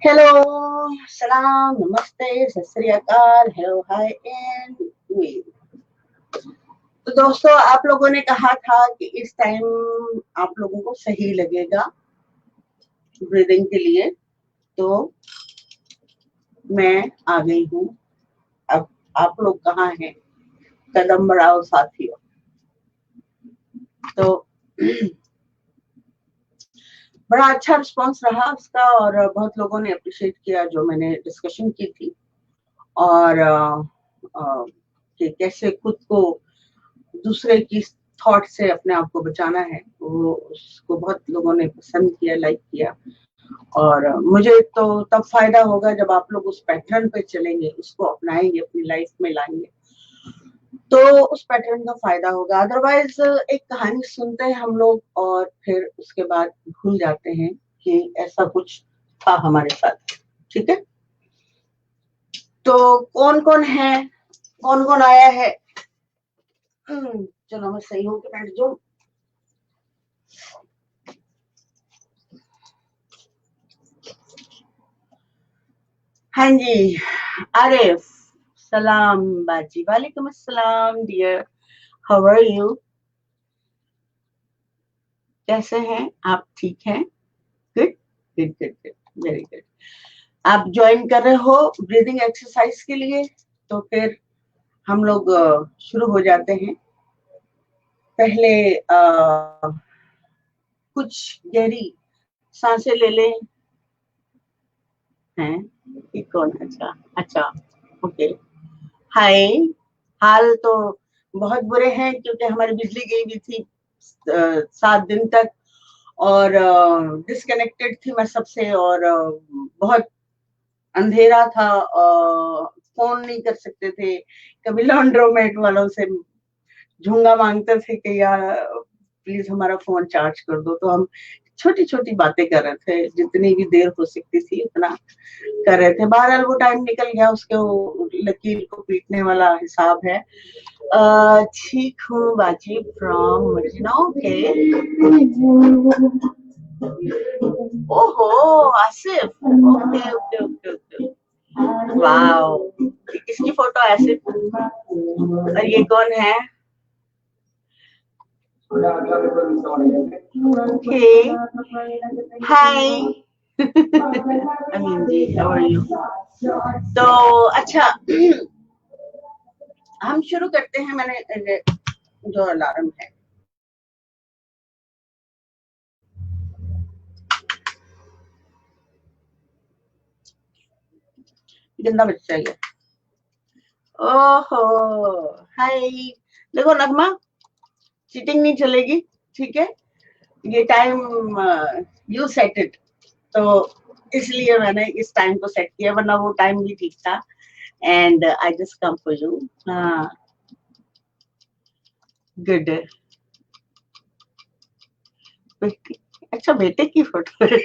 Hello, सलाम, नमस्ते, सत श्री अकाल, हेलो, हाय एंड वे। तो दोस्तों, आप लोगों ने कहा था कि इस टाइम आप लोगों को सही लगेगा ब्रीदिंग के लिए, तो मैं आ गई हूँ। अब आप लोग कहाँ हैं? कदम बढ़ाओ साथियों। तो बड़ा अच्छा रिस्पांस रहा उसका और बहुत लोगों ने अप्रिशिएट किया जो मैंने डिस्कशन की थी, और कि कैसे खुद को दूसरे की थॉट से अपने आप को बचाना है, वो उसको बहुत लोगों ने पसंद किया, लाइक किया। और मुझे तो तब फायदा होगा जब आप लोग उस पैटर्न पे चलेंगे, उसको अपनाएंगे, अपनी लाइफ में लाएंगे, तो उस पैटर्न का फायदा होगा। अदरवाइज एक कहानी सुनते हैं हम लोग और फिर उसके बाद भूल जाते हैं कि ऐसा कुछ था हमारे साथ। ठीक है, तो कौन कौन है, कौन कौन आया है? चलो मैं सही हूँ कि बैठ जाऊं। हाँ जी, आरिफ, सलाम बाजी, वालेकुम अस्सलाम डियर, हाउ आर यू? कैसे हैं आप? ठीक हैं? Good good good good, very good. आप ज्वाइन कर रहे हो ब्रीदिंग एक्सरसाइज के लिए, तो फिर हम लोग शुरू हो जाते हैं। पहले कुछ गहरी सांसें ले लें। हैं कि कौन? अच्छा अच्छा, ओके। हाय, हाल तो बहुत बुरे हैं क्योंकि हमारी बिजली गई हुई थी 7 दिन तक, और डिस्कनेक्टेड थी मैं सबसे, और बहुत अंधेरा था, फोन नहीं कर सकते थे। कभी लॉन्ड्रोमेट वालों से झूंगा मांगते थे कि यार प्लीज हमारा फोन चार्ज कर दो, तो हम छोटी छोटी बातें कर रहे थे, जितनी भी देर हो सकती थी उतना कर रहे थे। बहरहाल वो टाइम निकल गया, उसके वो लकीर को पीटने वाला हिसाब है। ठीक हूँ बाजी फ्रॉम मरीना, ओके। ओहो Asif, okay okay okay okay, wow, किसकी फोटो है आसिफ? और ये कौन है? Okay, hi Amin ji, how are you? तो अच्छा, हम शुरू करते हैं। मैंने जो अलार्म है, गंदा बच्चा ही है। ओहो, हाय, देखो नगमा, चीटिंग नहीं चलेगी, ठीक है? ये टाइम यू सेट इट, तो इसलिए मैंने इस टाइम को सेट किया, वरना वो टाइम भी ठीक था। And I just come for you. हाँ, गुड। अच्छा, बेटे की फोटो है।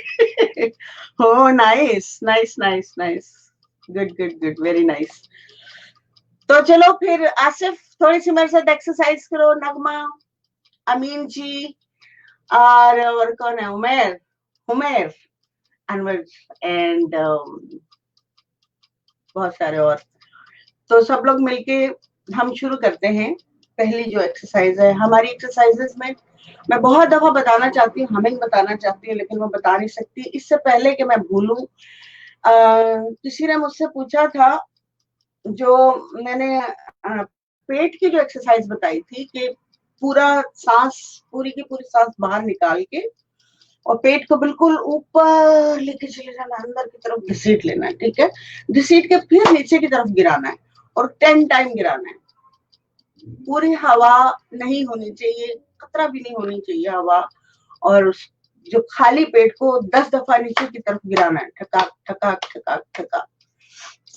हो, nice nice nice nice, good good good, very nice. तो चलो फिर आसिफ, थोड़ी सी मेरे साथ एक्सरसाइज करो। नगमा, अमीन जी, और कौन है? उमेर, उमेर, अनवर, एंड बहुत सारे और। तो सब लोग मिलके हम शुरू करते हैं। पहली जो एक्सरसाइज है हमारी एक्सरसाइजेस में, मैं बहुत दफा बताना चाहती हूँ, हमिंग बताना चाहती हूँ, लेकिन मैं बता नहीं सकती। इससे पहले कि मैं भूलूं, किसी ने मुझसे पूछा था, जो मैंने पेट की जो एक्सरसाइज बताई थी कि पूरा सांस, पूरी की पूरी सांस बाहर निकाल के और पेट को बिल्कुल ऊपर लेके चले जाना, अंदर की तरफ घसीट लेना है, ठीक है? घसीट के फिर नीचे की तरफ गिराना है, और 10 टाइम गिराना है। पूरी हवा नहीं होनी चाहिए, कतरा भी नहीं होनी चाहिए हवा, और जो खाली पेट को 10 दफा नीचे की तरफ गिराना है, ठकाक ठकाक ठकाक ठकाक।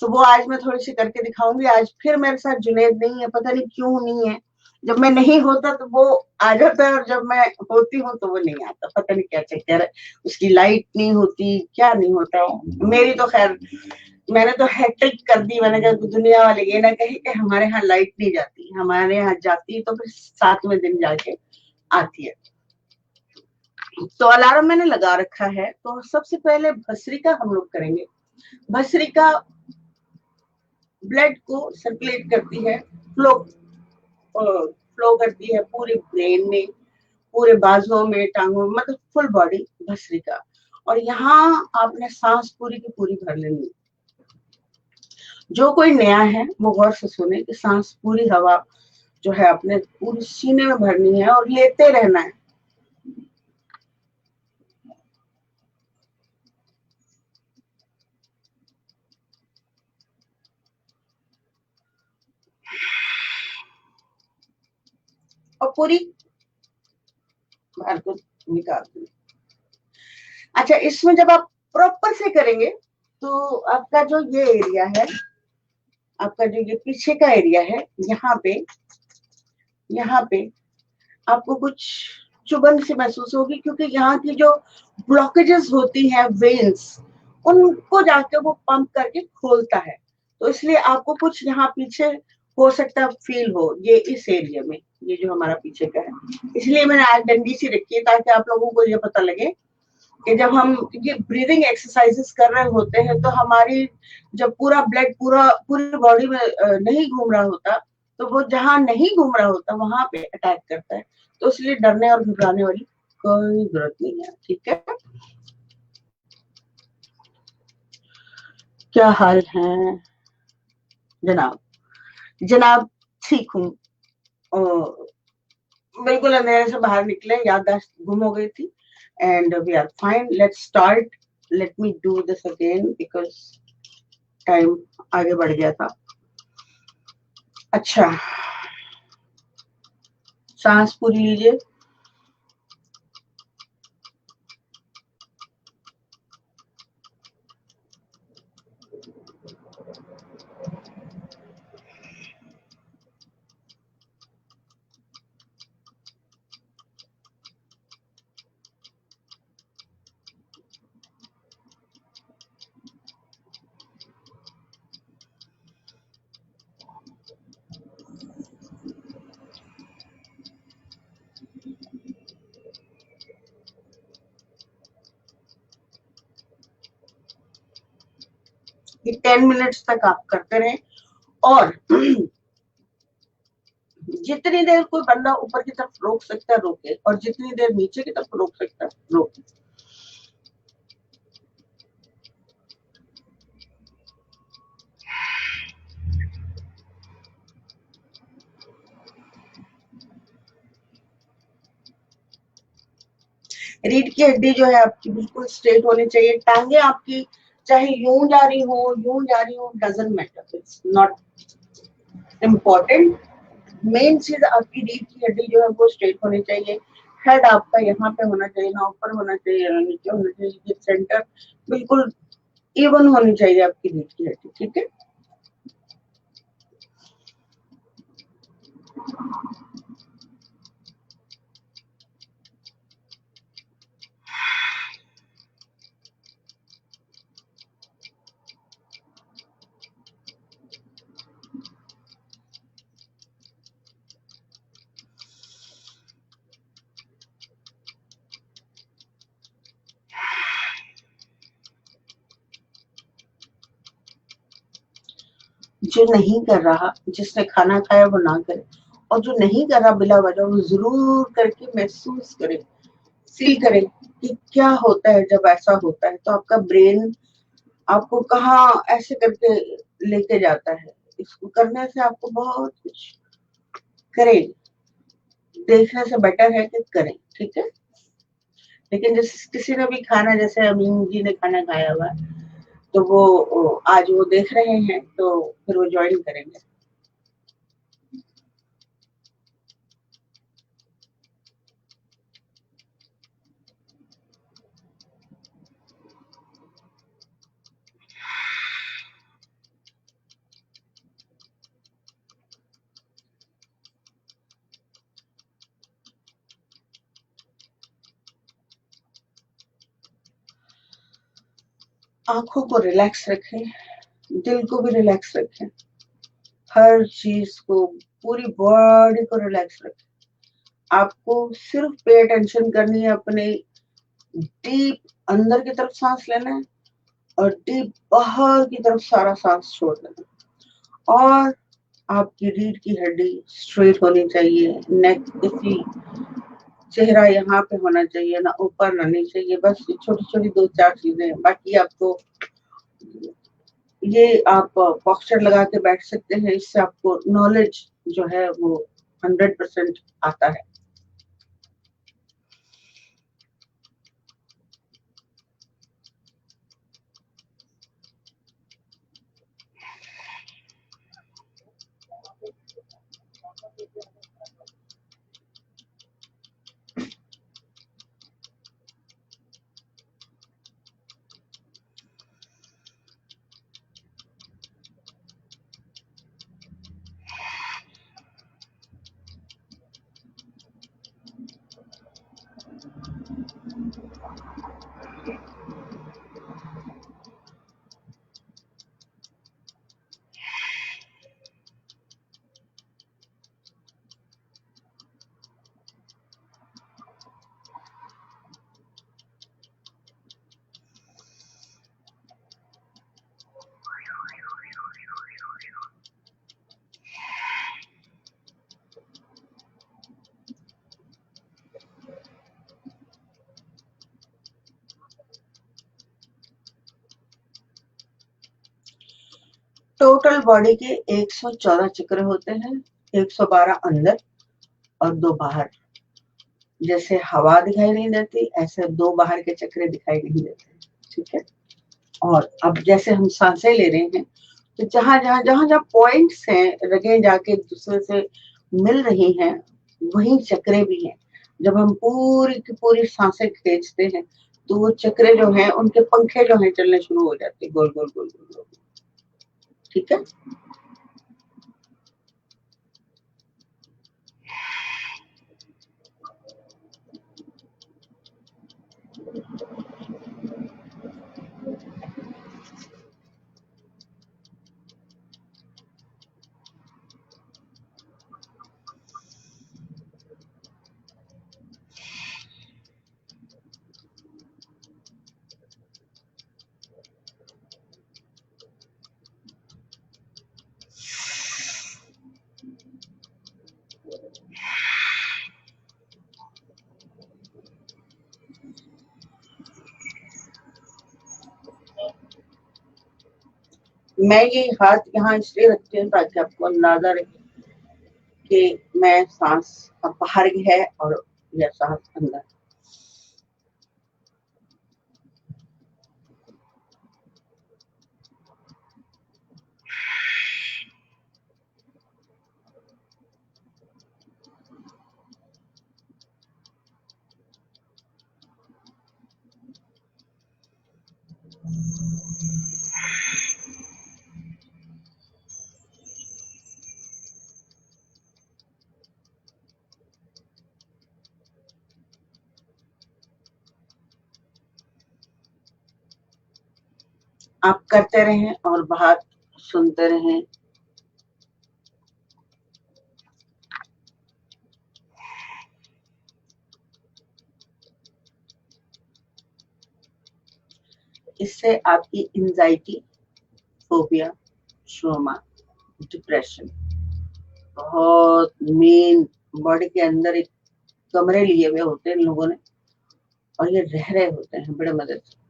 तो वो आज मैं थोड़ी सी करके दिखाऊंगी। आज फिर मेरे साथ जुनेद नहीं है, पता नहीं क्यों नहीं है। जब मैं नहीं होता तो वो आ जाता है, और जब मैं होती हूँ तो वो नहीं आता, पता नहीं क्या चक्कर है। उसकी लाइट नहीं होती, क्या नहीं होता। मेरी तो खैर, मैंने तो हैट्रिक कर दी। मैंने कहा दुनिया वाले ये ना कहे कि हमारे यहाँ लाइट नहीं जाती, हमारे यहाँ जाती तो फिर 7वें दिन जाके आती है। तो अलार्म मैंने लगा रखा है। तो सबसे पहले भस्त्रिका हम लोग करेंगे। भस्त्रिका ब्लड को सर्कुलेट करती है, फ्लो फ्लो करती है पूरे ब्रेन में, पूरे बाजुओं में, टांगों में, मतलब फुल बॉडी भस्त्रिका। और यहाँ आपने सांस पूरी की पूरी भर लेनी। जो कोई नया है वो गौर से सुने कि सांस पूरी हवा जो है अपने पूरे सीने में भरनी है और लेते रहना है। और पूरी बाहर को निकाल दें। अच्छा, इसमें जब आप प्रॉपर से करेंगे तो आपका जो ये एरिया है, आपका जो ये पीछे का एरिया है, यहाँ पे आपको कुछ चुभन सी महसूस होगी, क्योंकि यहाँ की जो ब्लॉकेजेस होती हैं वेन्स, उनको जाके वो पंप करके खोलता है। तो इसलिए आपको कुछ यहाँ पीछे हो सकता है फील हो, ये इस एरिया में, ये जो हमारा पीछे का है। इसलिए मैंने आज डंडी सी रखी है ताकि आप लोगों को ये पता लगे कि जब हम ये ब्रीदिंग एक्सरसाइजेस कर रहे होते हैं तो हमारी जब पूरा ब्लड पूरी बॉडी में नहीं घूम रहा होता, तो वो जहां नहीं घूम रहा होता वहां पे अटैक करता है। तो इसलिए डरने और घबराने वाली कोई जरूरत नहीं है। ठीक है, क्या हाल है जनाब? जनाब ठीक हूँ। बिल्कुल अंधेरे से बाहर निकले, याददाश्त गुम हो गई थी। And we are fine, let's start. Let me do this again because time आगे बढ़ गया था। अच्छा, सांस पूरी लीजिए। ये 10 मिनट्स तक आप करते रहें। और जितनी देर कोई बंदा ऊपर की तरफ रोक सकता है रोके, और जितनी देर नीचे की तरफ रोक सकता है रोके। रीढ़ की हड्डी जो है आपकी बिल्कुल स्ट्रेट होनी चाहिए। टांगे आपकी चाहे यूं जा रही हो, यूं जा रही हो, doesn't matter, it's not important. Main चीज आपकी रीढ़ की हड्डी जो है वो स्ट्रेट होनी चाहिए। हेड आपका यहाँ पे होना चाहिए, ना ऊपर होना चाहिए ना नीचे होना चाहिए। सेंटर बिल्कुल इवन होनी चाहिए आपकी रीढ़ की हड्डी। ठीक है, जो नहीं कर रहा, जिसने खाना खाया वो ना करे, और जो नहीं कर रहा बिला वजह वो जरूर करके महसूस करे, फील करे कि क्या होता है जब ऐसा होता है। तो आपका ब्रेन आपको कहाँ ऐसे करके लेके जाता है। इसको करने से आपको बहुत कुछ करें, देखने से बेटर है कि करें। ठीक है, लेकिन जिस किसी ने भी खाना, जैसे अमीन जी ने खाना खाया हुआ, तो वो आज वो देख रहे हैं तो फिर वो ज्वाइन करेंगे। आंखों को रिलैक्स रखें, दिल को भी रिलैक्स रखें, हर चीज को, पूरी बॉडी को रिलैक्स रखें। आपको सिर्फ पे अटेंशन करनी है अपने डीप अंदर की तरफ सांस लेना है और डीप बाहर की तरफ सारा सांस छोड़ देना। और आपकी रीढ़ की हड्डी स्ट्रेट होनी चाहिए, नेक इसी, चेहरा यहाँ पे होना चाहिए, ना ऊपर ना नीचे। ये बस छोटी छोटी 2-4 चीजें हैं। बाकी आपको ये आप पॉस्चर लगा के बैठ सकते हैं, इससे आपको नॉलेज जो है वो 100% आता है। टोटल बॉडी के 114 चक्र होते हैं, 112 अंदर और 2 बाहर। जैसे हवा दिखाई नहीं देती, ऐसे 2 बाहर के चक्र दिखाई नहीं देते। ठीक है। और अब जैसे हम सांसें ले रहे हैं, तो जहां पॉइंट्स हैं, रगें जाके एक दूसरे से मिल रही हैं, वही चक्रे भी हैं। जब हम पूरी की पूरी सांसें खींचते हैं, तो वो चक्रे जो हैं, उनके पंखे जो हैं चलने शुरू हो जाते हैं, गोल गोल गोल गोल गोल। ठीक है। मैं ये हाथ यहाँ इसलिए रखती हूँ ताकि आपको अंदाजा रहे कि मैं सांस बाहर है और यह सांस अंदर। आप करते रहें और बात सुनते रहें। इससे आपकी एंजाइटी, फोबिया, ट्रॉमा, डिप्रेशन, बहुत मेन बॉडी के अंदर एक कमरे लिए हुए होते हैं इन लोगों ने, और ये रह रहे होते हैं बड़े मजे से।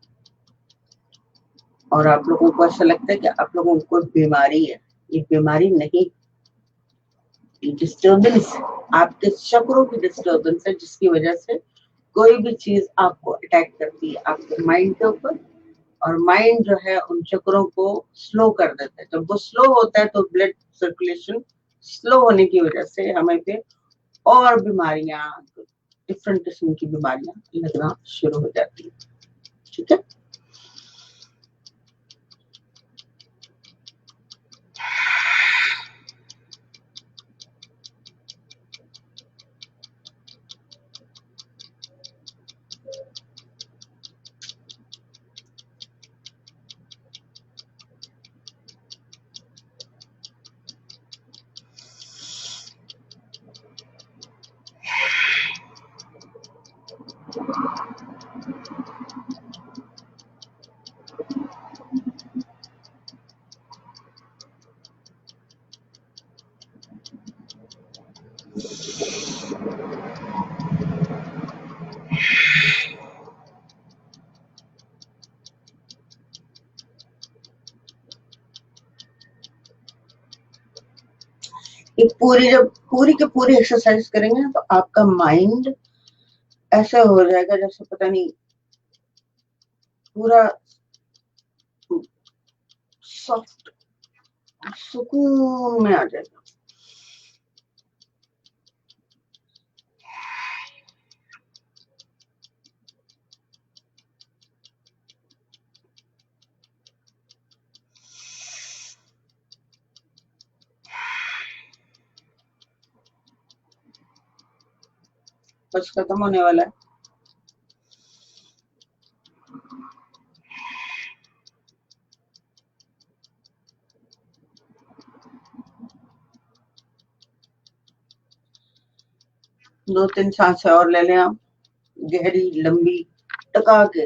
और आप लोगों को ऐसा लगता है कि आप लोगों को बीमारी है। ये बीमारी नहीं, डिस्टर्बेंस, आपके चक्रों की डिस्टर्बेंस है, जिसकी वजह से कोई भी चीज आपको अटैक करती है आपके माइंड के ऊपर, और माइंड जो है उन चक्रों को स्लो कर देता है। जब वो स्लो होता है तो ब्लड सर्कुलेशन स्लो होने की वजह से हमें पे और बीमारियां, डिफरेंट किस्म की बीमारियां लगना शुरू हो जाती है। ठीक है। ये पूरी जब पूरी की पूरी एक्सरसाइज करेंगे ना, तो आपका माइंड ऐसा हो जाएगा जैसे पता नहीं पूरा सॉफ्ट सुकून में आ जाएगा। बस खत्म होने वाला है। दो तीन सांसें और ले लें आप, गहरी लंबी टका के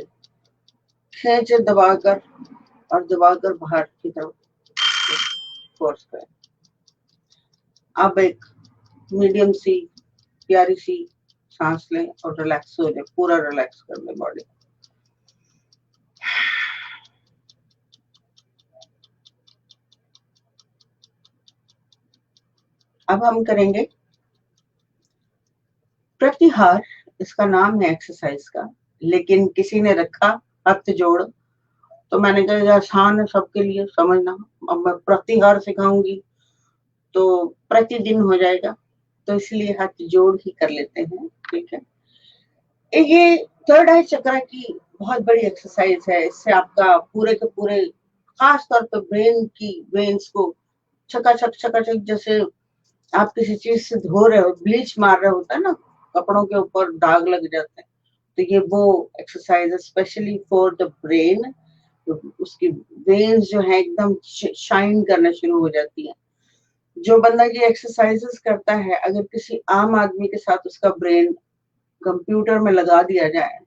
खींचे दबाकर, और दबाकर बाहर की तरफ फोर्स करें। अब एक मीडियम सी प्यारी सी सांस लें और रिलैक्स हो जाए, पूरा रिलैक्स कर लें बॉडी। अब हम करेंगे प्रतिहार, इसका नाम है एक्सरसाइज का, लेकिन किसी ने रखा हाथ जोड़, तो मैंने कहा आसान है सबके लिए समझना। अब मैं प्रतिहार सिखाऊंगी तो प्रतिदिन हो जाएगा, तो इसलिए हाथ जोड़ ही कर लेते हैं, ठीक है। ये थर्ड आई चक्र की बहुत बड़ी एक्सरसाइज है। इससे आपका पूरे के पूरे, खास तौर पर ब्रेन की वेन्स को छकाछक जैसे आप किसी चीज से धो रहे हो, ब्लीच मार रहे होता है ना, कपड़ों के ऊपर दाग लग जाते हैं, तो ये वो एक्सरसाइज है स्पेशली फॉर द ब्रेन। उसकी वेन्स जो है एकदम शाइन करना शुरू हो जाती है। जो बंदा ये एक्सरसाइजेस करता है, अगर किसी आम आदमी के साथ उसका ब्रेन कंप्यूटर में लगा दिया जाए,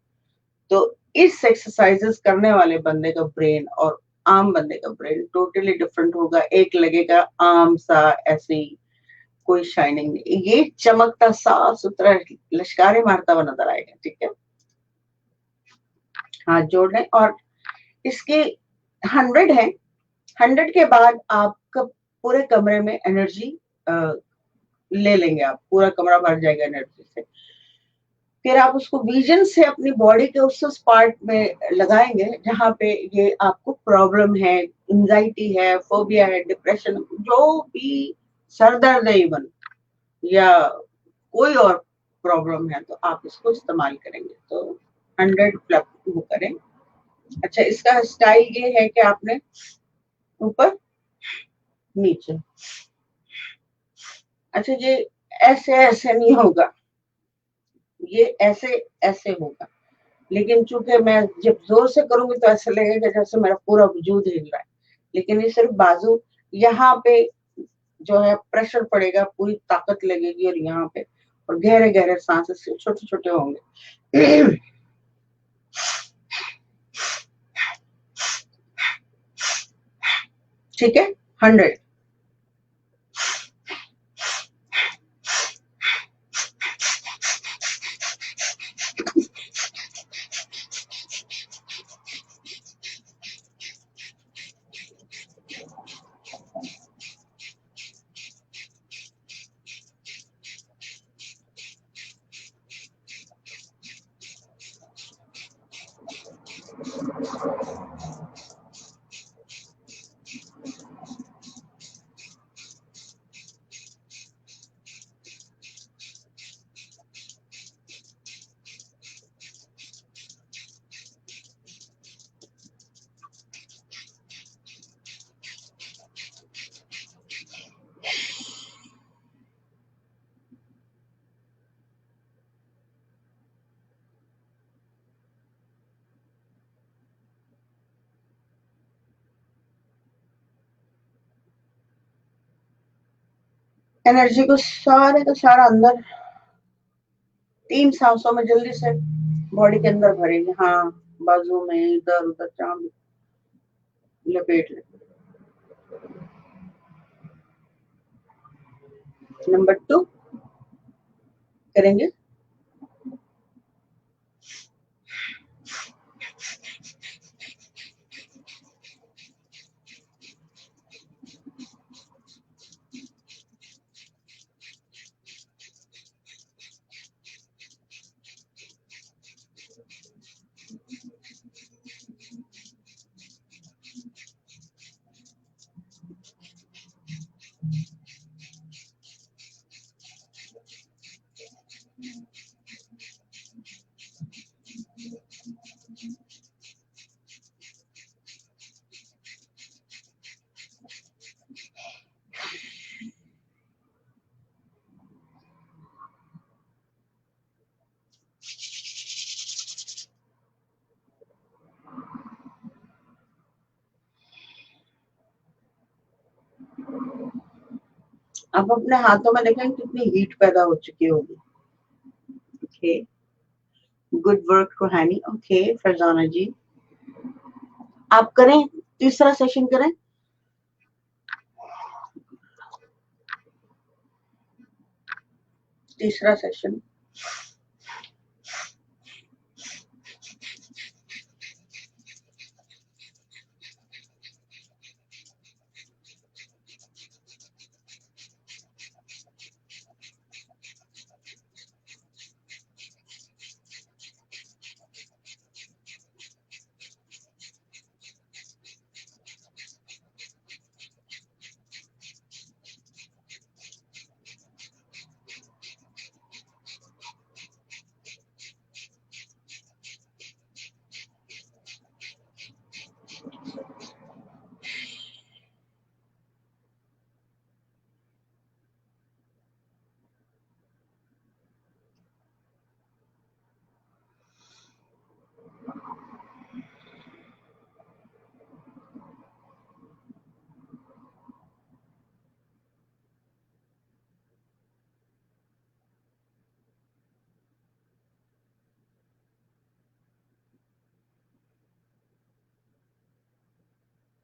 तो इस एक्सरसाइजेस करने वाले बंदे का ब्रेन और आम बंदे का ब्रेन टोटली डिफरेंट होगा। एक लगेगा आम सा, ऐसे ही कोई शाइनिंग नहीं, ये चमकता साफ सुथरा लश्कारे मारता हुआ नजर आएगा, ठीक है। हाथ जोड़ लें और इसके 100 है। 100 के बाद आपका पूरे कमरे में एनर्जी ले लेंगे, आप पूरा कमरा भर जाएगा एनर्जी से। फिर आप उसको विजन से अपनी बॉडी के उस पार्ट में लगाएंगे जहां पे ये आपको प्रॉब्लम है, एंजाइटी है, फोबिया है, डिप्रेशन, जो भी सर दर्द है इवन, या कोई और प्रॉब्लम है, तो आप इसको इस्तेमाल करेंगे। तो 100 फ्लप वो करें। अच्छा, इसका स्टाइल ये है कि आपने ऊपर नीचे, अच्छा ये ऐसे ऐसे नहीं होगा, ये ऐसे ऐसे होगा, लेकिन चूंकि मैं जब जोर से करूंगी तो ऐसा लगेगा जैसे मेरा पूरा वजूद हिल रहा है, लेकिन ये सिर्फ बाजू, यहाँ पे जो है प्रेशर पड़ेगा, पूरी ताकत लगेगी, और यहाँ पे, और गहरे गहरे सांसें छोटे छोटे होंगे। ठीक है, 100। एनर्जी को सारे का सारा अंदर 3 सांसों में जल्दी से बॉडी के अंदर भरेंगे। हाँ, बाजू में इधर उधर जहाँ भी लपेट लें। नंबर 2 करेंगे। आप अपने हाथों में देखें कितनी हीट पैदा हो चुकी होगी। Okay, good work Rohani. Okay Farzana ji, आप करें, तीसरा सेशन करें। तीसरा सेशन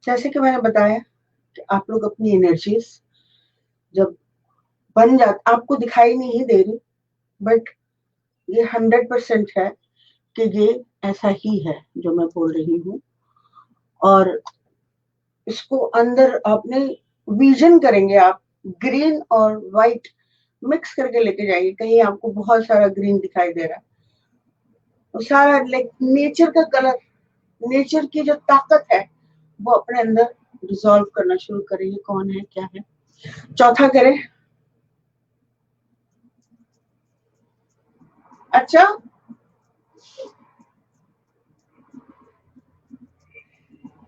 जैसे कि मैंने बताया कि आप लोग अपनी एनर्जीज जब बन जाती, आपको दिखाई नहीं दे रही, बट ये 100% है कि ये ऐसा ही है जो मैं बोल रही हूँ। और इसको अंदर अपने विजन करेंगे आप, ग्रीन और व्हाइट मिक्स करके लेके जाइए। कहीं आपको बहुत सारा ग्रीन दिखाई दे रहा है, वो सारा लाइक नेचर का कलर, नेचर की जो ताकत है वो अपने अंदर डिसॉल्व करना शुरू करेंगे। कौन है, क्या है। चौथा करें। अच्छा,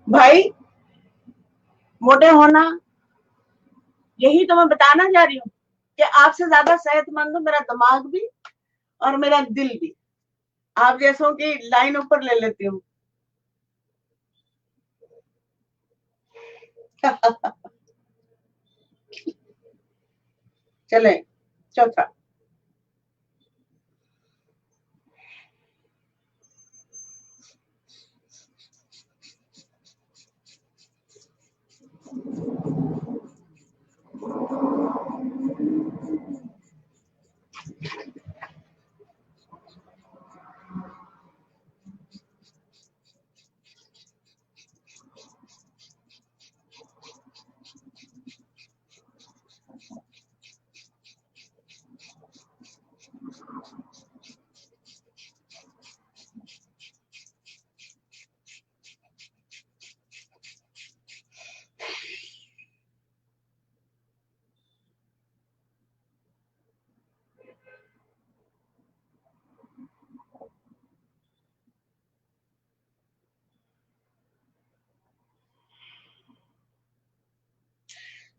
भाई मोटे होना, यही तो मैं बताना चाह रही हूँ कि आपसे ज्यादा सेहतमंद हूँ मेरा दिमाग भी और मेरा दिल भी। आप जैसों की लाइन ऊपर ले लेती हूँ। चले, चौथा।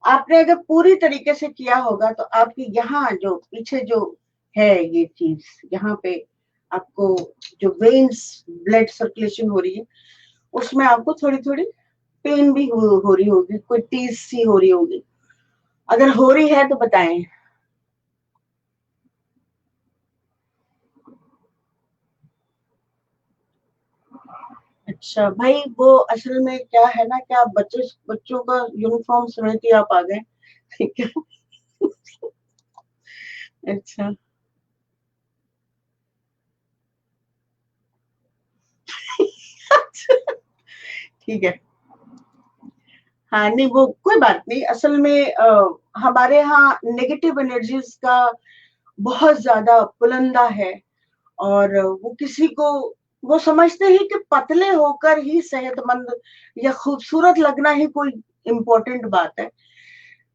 आपने अगर पूरी तरीके से किया होगा तो आपकी यहाँ जो पीछे जो है ये चीज, यहाँ पे आपको जो वेन्स ब्लड सर्कुलेशन हो रही है उसमें आपको थोड़ी थोड़ी पेन भी हो रही होगी, कोई टीज सी हो रही होगी। अगर हो रही है तो बताएं। अच्छा भाई, वो असल में क्या है ना, कि आप बच्चों का यूनिफॉर्म समझ के आप आ गए। ठीक है। अच्छा, ठीक है। हाँ नहीं, वो कोई बात नहीं। असल में हमारे यहाँ नेगेटिव एनर्जीज का बहुत ज्यादा पुलंदा है। और वो किसी को, वो समझते हैं कि पतले होकर ही सेहतमंद या खूबसूरत लगना ही कोई इम्पोर्टेंट बात है।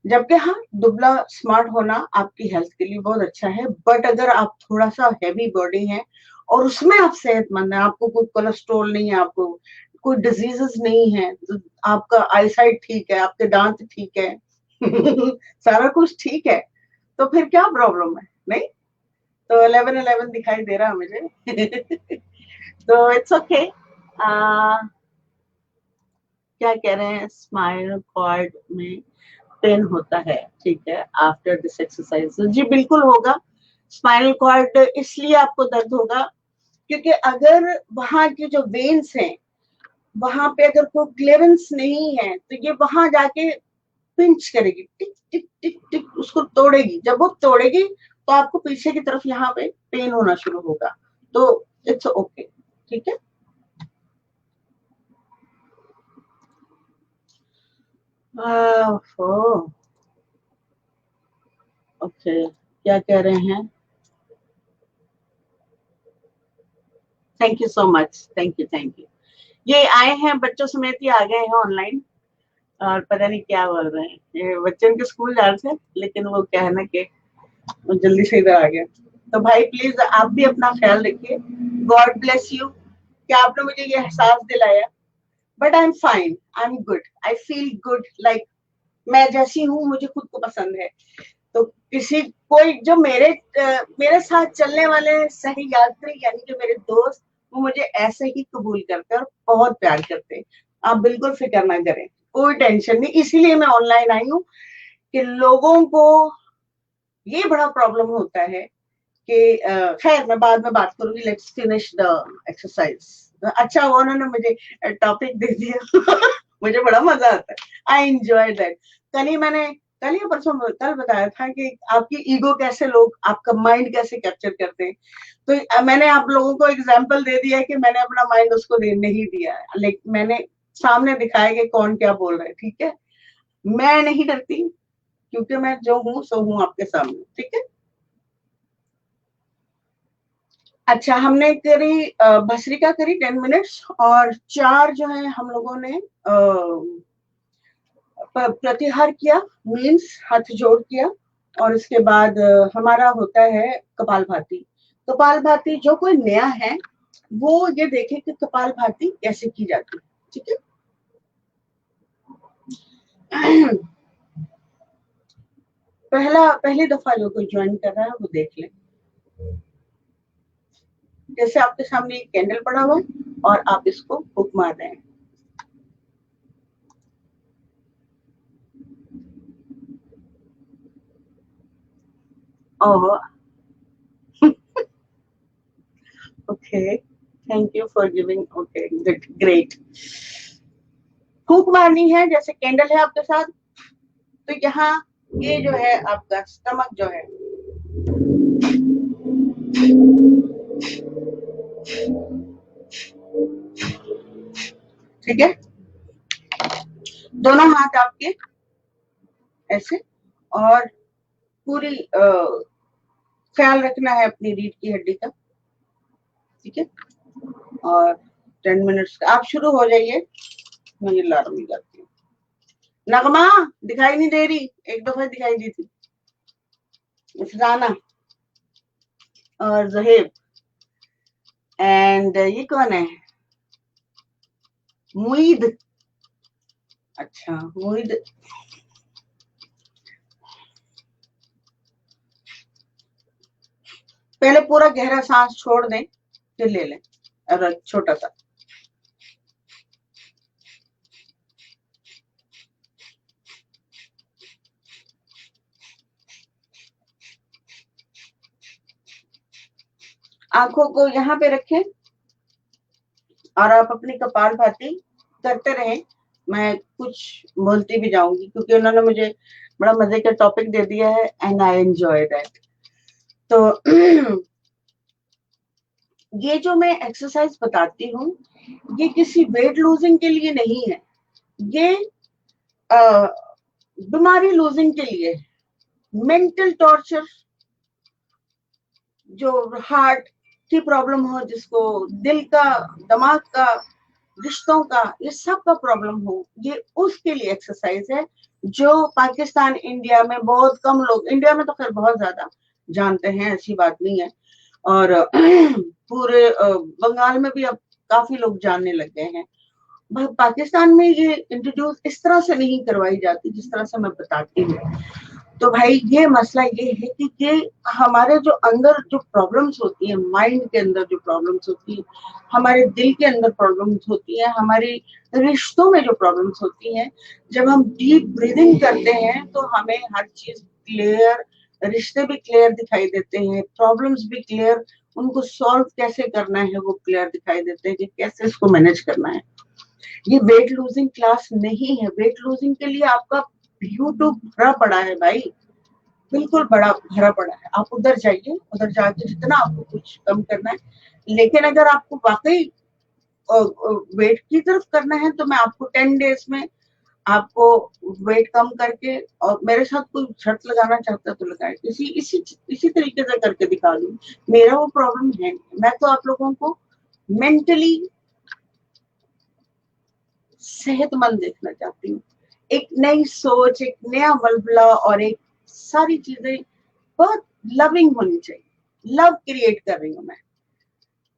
जबकि हाँ, दुबला स्मार्ट होना आपकी हेल्थ के लिए बहुत अच्छा है, बट अगर आप थोड़ा सा हैवी बॉडी है और उसमें आप सेहतमंद है, आपको कोई कोलेस्ट्रोल नहीं है, आपको कोई डिजीजेस नहीं है, तो आपका आईसाइट ठीक है, आपके दांत ठीक है, सारा कुछ ठीक है, तो फिर क्या प्रॉब्लम है। नहीं, तो 11-11 दिखाई दे रहा है मुझे। तो इट्स ओके। क्या कह रहे हैं, स्माइल कॉर्ड में पेन होता है, ठीक है, आफ्टर दिस एक्सरसाइज। जी बिल्कुल होगा। स्पाइनल कॉर्ड इसलिए आपको दर्द होगा क्योंकि अगर वहां की जो वेन्स हैं वहां पे अगर कोई क्लियरेंस नहीं है तो ये वहां जाके पिंच करेगी, टिक टिक टिक टिक, उसको तोड़ेगी। जब वो तोड़ेगी तो आपको पीछे की तरफ यहाँ पे पेन होना शुरू होगा। तो इट्स ओके, ठीक है। ओके, क्या कह रहे हैं? Thank you so much, thank you thank you. ये आए हैं बच्चों समेत ही आ गए हैं ऑनलाइन, और पता नहीं क्या बोल रहे हैं। ये बच्चे उनके स्कूल जा रहे थे लेकिन वो क्या है ना कि वो जल्दी से इधर आ गए। तो भाई प्लीज आप भी अपना ख्याल रखिए। गॉड ब्लेस यू कि आपने मुझे ये एहसास दिलाया। But I am fine, I am good, I feel good, like मैं जैसी हूँ मुझे खुद को पसंद है। तो किसी कोई जो मेरे साथ चलने वाले सही यात्री यानी कि मेरे दोस्त, वो मुझे ऐसे ही कबूल करते हैं और बहुत प्यार करते हैं। आप बिल्कुल फिक्र ना करें, कोई टेंशन नहीं। इसीलिए मैं ऑनलाइन आई हूँ कि लोगों को ये बड़ा प्रॉब्लम होता है कि खैर मैं बाद में बात करूंगी। Let's finish the exercise. अच्छा हुआ उन्होंने मुझे टॉपिक दे दिया मुझे बड़ा मजा आता है, आई एंजॉय दैट। कल या परसों कल बताया था कि आपकी ईगो कैसे लोग, आपका माइंड कैसे कैप्चर करते हैं। तो मैंने आप लोगों को एग्जांपल दे दिया है कि मैंने अपना माइंड उसको नहीं दिया, लेकिन मैंने सामने दिखाया कि कौन क्या बोल रहा है, ठीक है। मैं नहीं डरती क्योंकि मैं जो हूँ सो हूँ आपके सामने, ठीक है। अच्छा, हमने करी भस्त्रिका करी 10 मिनट्स, और 4 जो है हम लोगों ने प्रत्याहार किया, मीन्स हाथ जोड़ किया। और इसके बाद हमारा होता है कपालभाति। कपालभाति जो कोई नया है वो ये देखे कि कपालभाति कैसे की जाती है, ठीक है। पहली दफा जो कोई ज्वाइन कर रहा है वो देख ले। जैसे आपके सामने एक कैंडल पड़ा हुआ है और आप इसको फूंक मार रहे हैं। Oh, okay, thank you for giving. Okay, good, great. फूंक मारनी है, जैसे कैंडल है आपके साथ, तो यहाँ ये जो है आपका स्टमक जो है, ठीक है। दोनों हाथ आपके ऐसे, और पूरी ख्याल रखना है अपनी रीढ़ की हड्डी का, ठीक है। और 10 मिनट्स आप शुरू हो जाइए। मुझे अलार्म नहीं जाती है। नगमा दिखाई नहीं दे रही, एक दफा दिखाई दी थी। फजाना और जहेब, एंड ये कौन है? मुईद। अच्छा, मुईद। पहले पूरा गहरा सांस छोड़ दें, फिर ले लें, और छोटा सा। आंखों को यहाँ पे रखें और आप अपनी कपालभाति करते रहें। मैं कुछ बोलती भी जाऊंगी क्योंकि उन्होंने मुझे बड़ा मजे का टॉपिक दे दिया है, एंड आई एंजॉय दैट। तो ये जो मैं एक्सरसाइज बताती हूँ ये किसी वेट लूजिंग के लिए नहीं है, ये बीमारी लूजिंग के लिए, मेंटल टॉर्चर, जो हार्ट की प्रॉब्लम हो, जिसको दिल का, दिमाग का, रिश्तों का, ये सब का प्रॉब्लम हो, ये उसके लिए एक्सरसाइज है जो पाकिस्तान, इंडिया में बहुत कम लोग, इंडिया में तो खैर बहुत ज्यादा जानते हैं, ऐसी बात नहीं है। और पूरे बंगाल में भी अब काफी लोग जानने लग गए हैं। पाकिस्तान में ये इंट्रोड्यूस इस तरह से नहीं करवाई जाती जिस तरह से मैं बताती हूँ। तो भाई ये मसला ये है कि ये हमारे जो अंदर जो प्रॉब्लम्स होती है, माइंड के अंदर जो प्रॉब्लम्स होती है, हमारे दिल के अंदर प्रॉब्लम्स होती है, हमारे रिश्तों में जो प्रॉब्लम्स होती हैं, जब हम डीप ब्रीदिंग करते हैं तो हमें हर चीज क्लियर, रिश्ते भी क्लियर दिखाई देते हैं, प्रॉब्लम्स भी क्लियर, उनको सॉल्व कैसे करना है वो क्लियर दिखाई देते हैं कि कैसे इसको मैनेज करना है। ये वेट लूजिंग क्लास नहीं है। वेट लूजिंग के लिए आपका यूट्यूब भरा पड़ा है भाई, बिल्कुल बड़ा भरा पड़ा है। आप उधर जाइए, उधर जाके जितना आपको कुछ कम करना है, लेकिन अगर आपको वाकई वेट की तरफ करना है तो मैं आपको 10 डेज में आपको वेट कम करके, और मेरे साथ कोई शर्त लगाना चाहता है तो लगाए, इसी इसी इसी तरीके से करके दिखा दूं। मेरा वो प्रॉब्लम है, मैं तो आप लोगों को मेंटली सेहतमंद देखना चाहती हूँ। एक नई सोच, एक नया बलबला, और एक सारी चीजें बहुत लविंग होनी चाहिए। लव क्रिएट कर रही हूँ मैं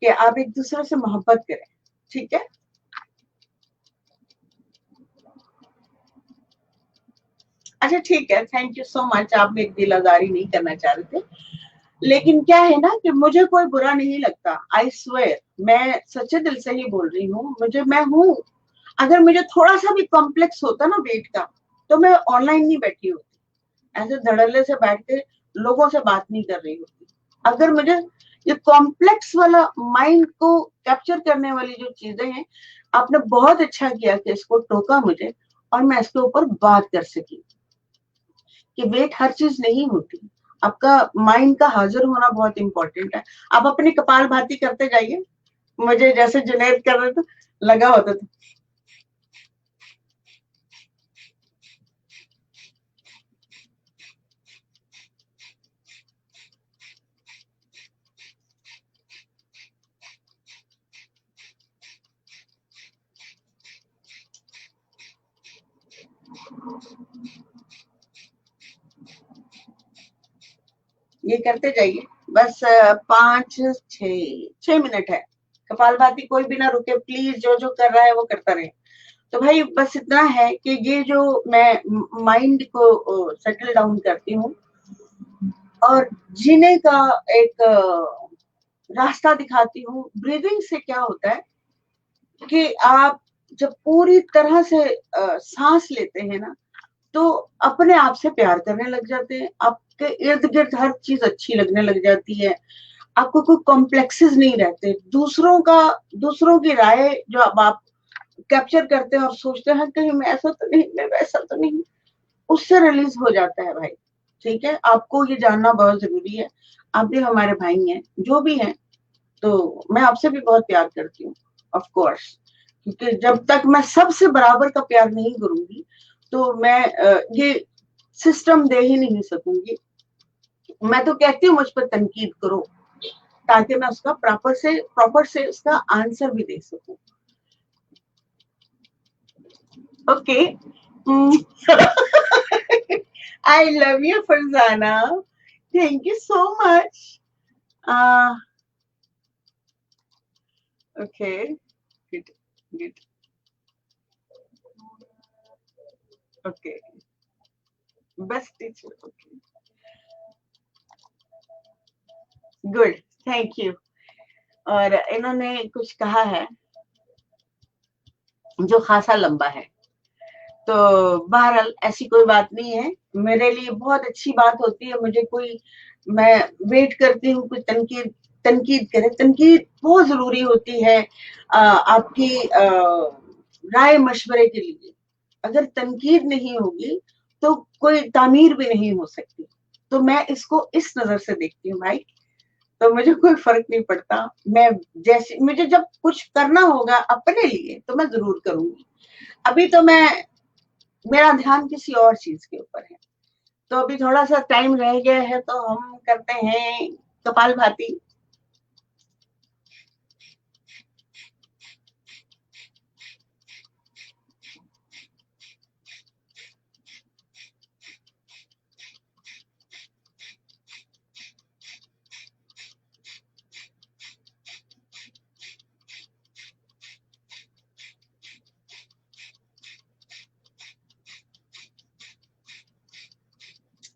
कि आप एक दूसरे से मोहब्बत करें। ठीक है, अच्छा ठीक है, थैंक यू सो मच। आप मेरी दिल आजारी नहीं करना चाह रहे थे, लेकिन क्या है ना कि मुझे कोई बुरा नहीं लगता। आई स्वेयर, मैं सच्चे दिल से ही बोल रही हूँ। मुझे, मैं हूँ, अगर मुझे थोड़ा सा भी कॉम्प्लेक्स होता ना वेट का, तो मैं ऑनलाइन नहीं बैठी होती, ऐसे धड़ल्ले से बैठ के लोगों से बात नहीं कर रही होती। अगर मुझे ये कॉम्प्लेक्स वाला माइंड को कैप्चर करने वाली जो चीजें हैं, आपने बहुत अच्छा किया कि इसको टोका मुझे, और मैं इसके ऊपर बात कर सकी कि वेट हर चीज नहीं होती। आपका माइंड का हाजिर होना बहुत इंपॉर्टेंट है। आप अपनी कपाल भाती करते जाइए, मुझे जैसे जुनैद कर रहे थे लगा होता था। ये करते जाइए, बस 5 6 6 मिनट है। कपालभाति कोई भी ना रुके प्लीज, जो जो कर रहा है वो करता रहे। तो भाई बस इतना है कि ये जो मैं माइंड को सेटल डाउन करती हूँ और जीने का एक रास्ता दिखाती हूँ। ब्रीदिंग से क्या होता है कि आप जब पूरी तरह से सांस लेते हैं ना, तो अपने आप से प्यार करने लग जाते हैं, आपके इर्द गिर्द हर चीज अच्छी लगने लग जाती है, आपको कोई कॉम्प्लेक्सेस नहीं रहते। दूसरों की राय जो अब आप कैप्चर करते हैं और सोचते हैं कहीं मैं ऐसा तो नहीं, मैं वैसा तो नहीं, उससे रिलीज हो जाता है भाई। ठीक है, आपको ये जानना बहुत जरूरी है। आप भी हमारे भाई हैं, जो भी हैं, तो मैं आपसे भी बहुत प्यार करती हूँ, ऑफ कोर्स, क्योंकि जब तक मैं सबसे बराबर का प्यार नहीं करूंगी तो मैं ये सिस्टम दे ही नहीं सकूंगी। मैं तो कहती हूँ मुझ पर तनकीद करो, ताकि मैं उसका प्रॉपर से उसका आंसर भी दे सकूं। Okay, I love you Farzana, thank you so much. Okay, good good, okay, best teacher, okay, good, thank you. और इन्होंने कुछ कहा है जो खासा लंबा है, तो बहरहाल ऐसी कोई बात नहीं है। मेरे लिए बहुत अच्छी बात होती है, मुझे कोई, मैं वेट करती हूँ कोई तनकीद तनकीद करे। तनकीद बहुत जरूरी होती है आपकी राय मशवरे के लिए। अगर तनकीद नहीं होगी तो कोई तामीर भी नहीं हो सकती। तो मैं इसको इस नजर से देखती हूँ भाई, तो मुझे कोई फर्क नहीं पड़ता। मैं जैसे, मुझे जब कुछ करना होगा अपने लिए तो मैं जरूर करूंगी। अभी तो मैं, मेरा ध्यान किसी और चीज के ऊपर है। तो अभी थोड़ा सा टाइम रह गया है तो हम करते हैं कपाल भाती।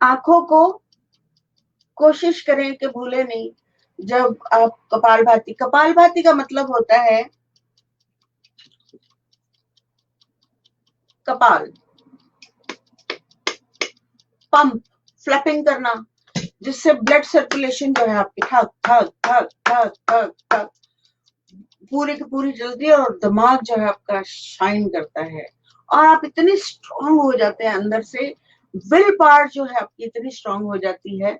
आंखों को कोशिश करें कि भूले नहीं। जब आप कपालभाति का मतलब होता है कपाल, पंप, फ्लैपिंग करना, जिससे ब्लड सर्कुलेशन जो है आपकी ठक ठक ठक ठक ठक ठक पूरी की पूरी चलती है और दिमाग जो है आपका शाइन करता है और आप इतनी स्ट्रांग हो जाते हैं अंदर से, विल पावर जो है आपकी इतनी स्ट्रांग हो जाती है।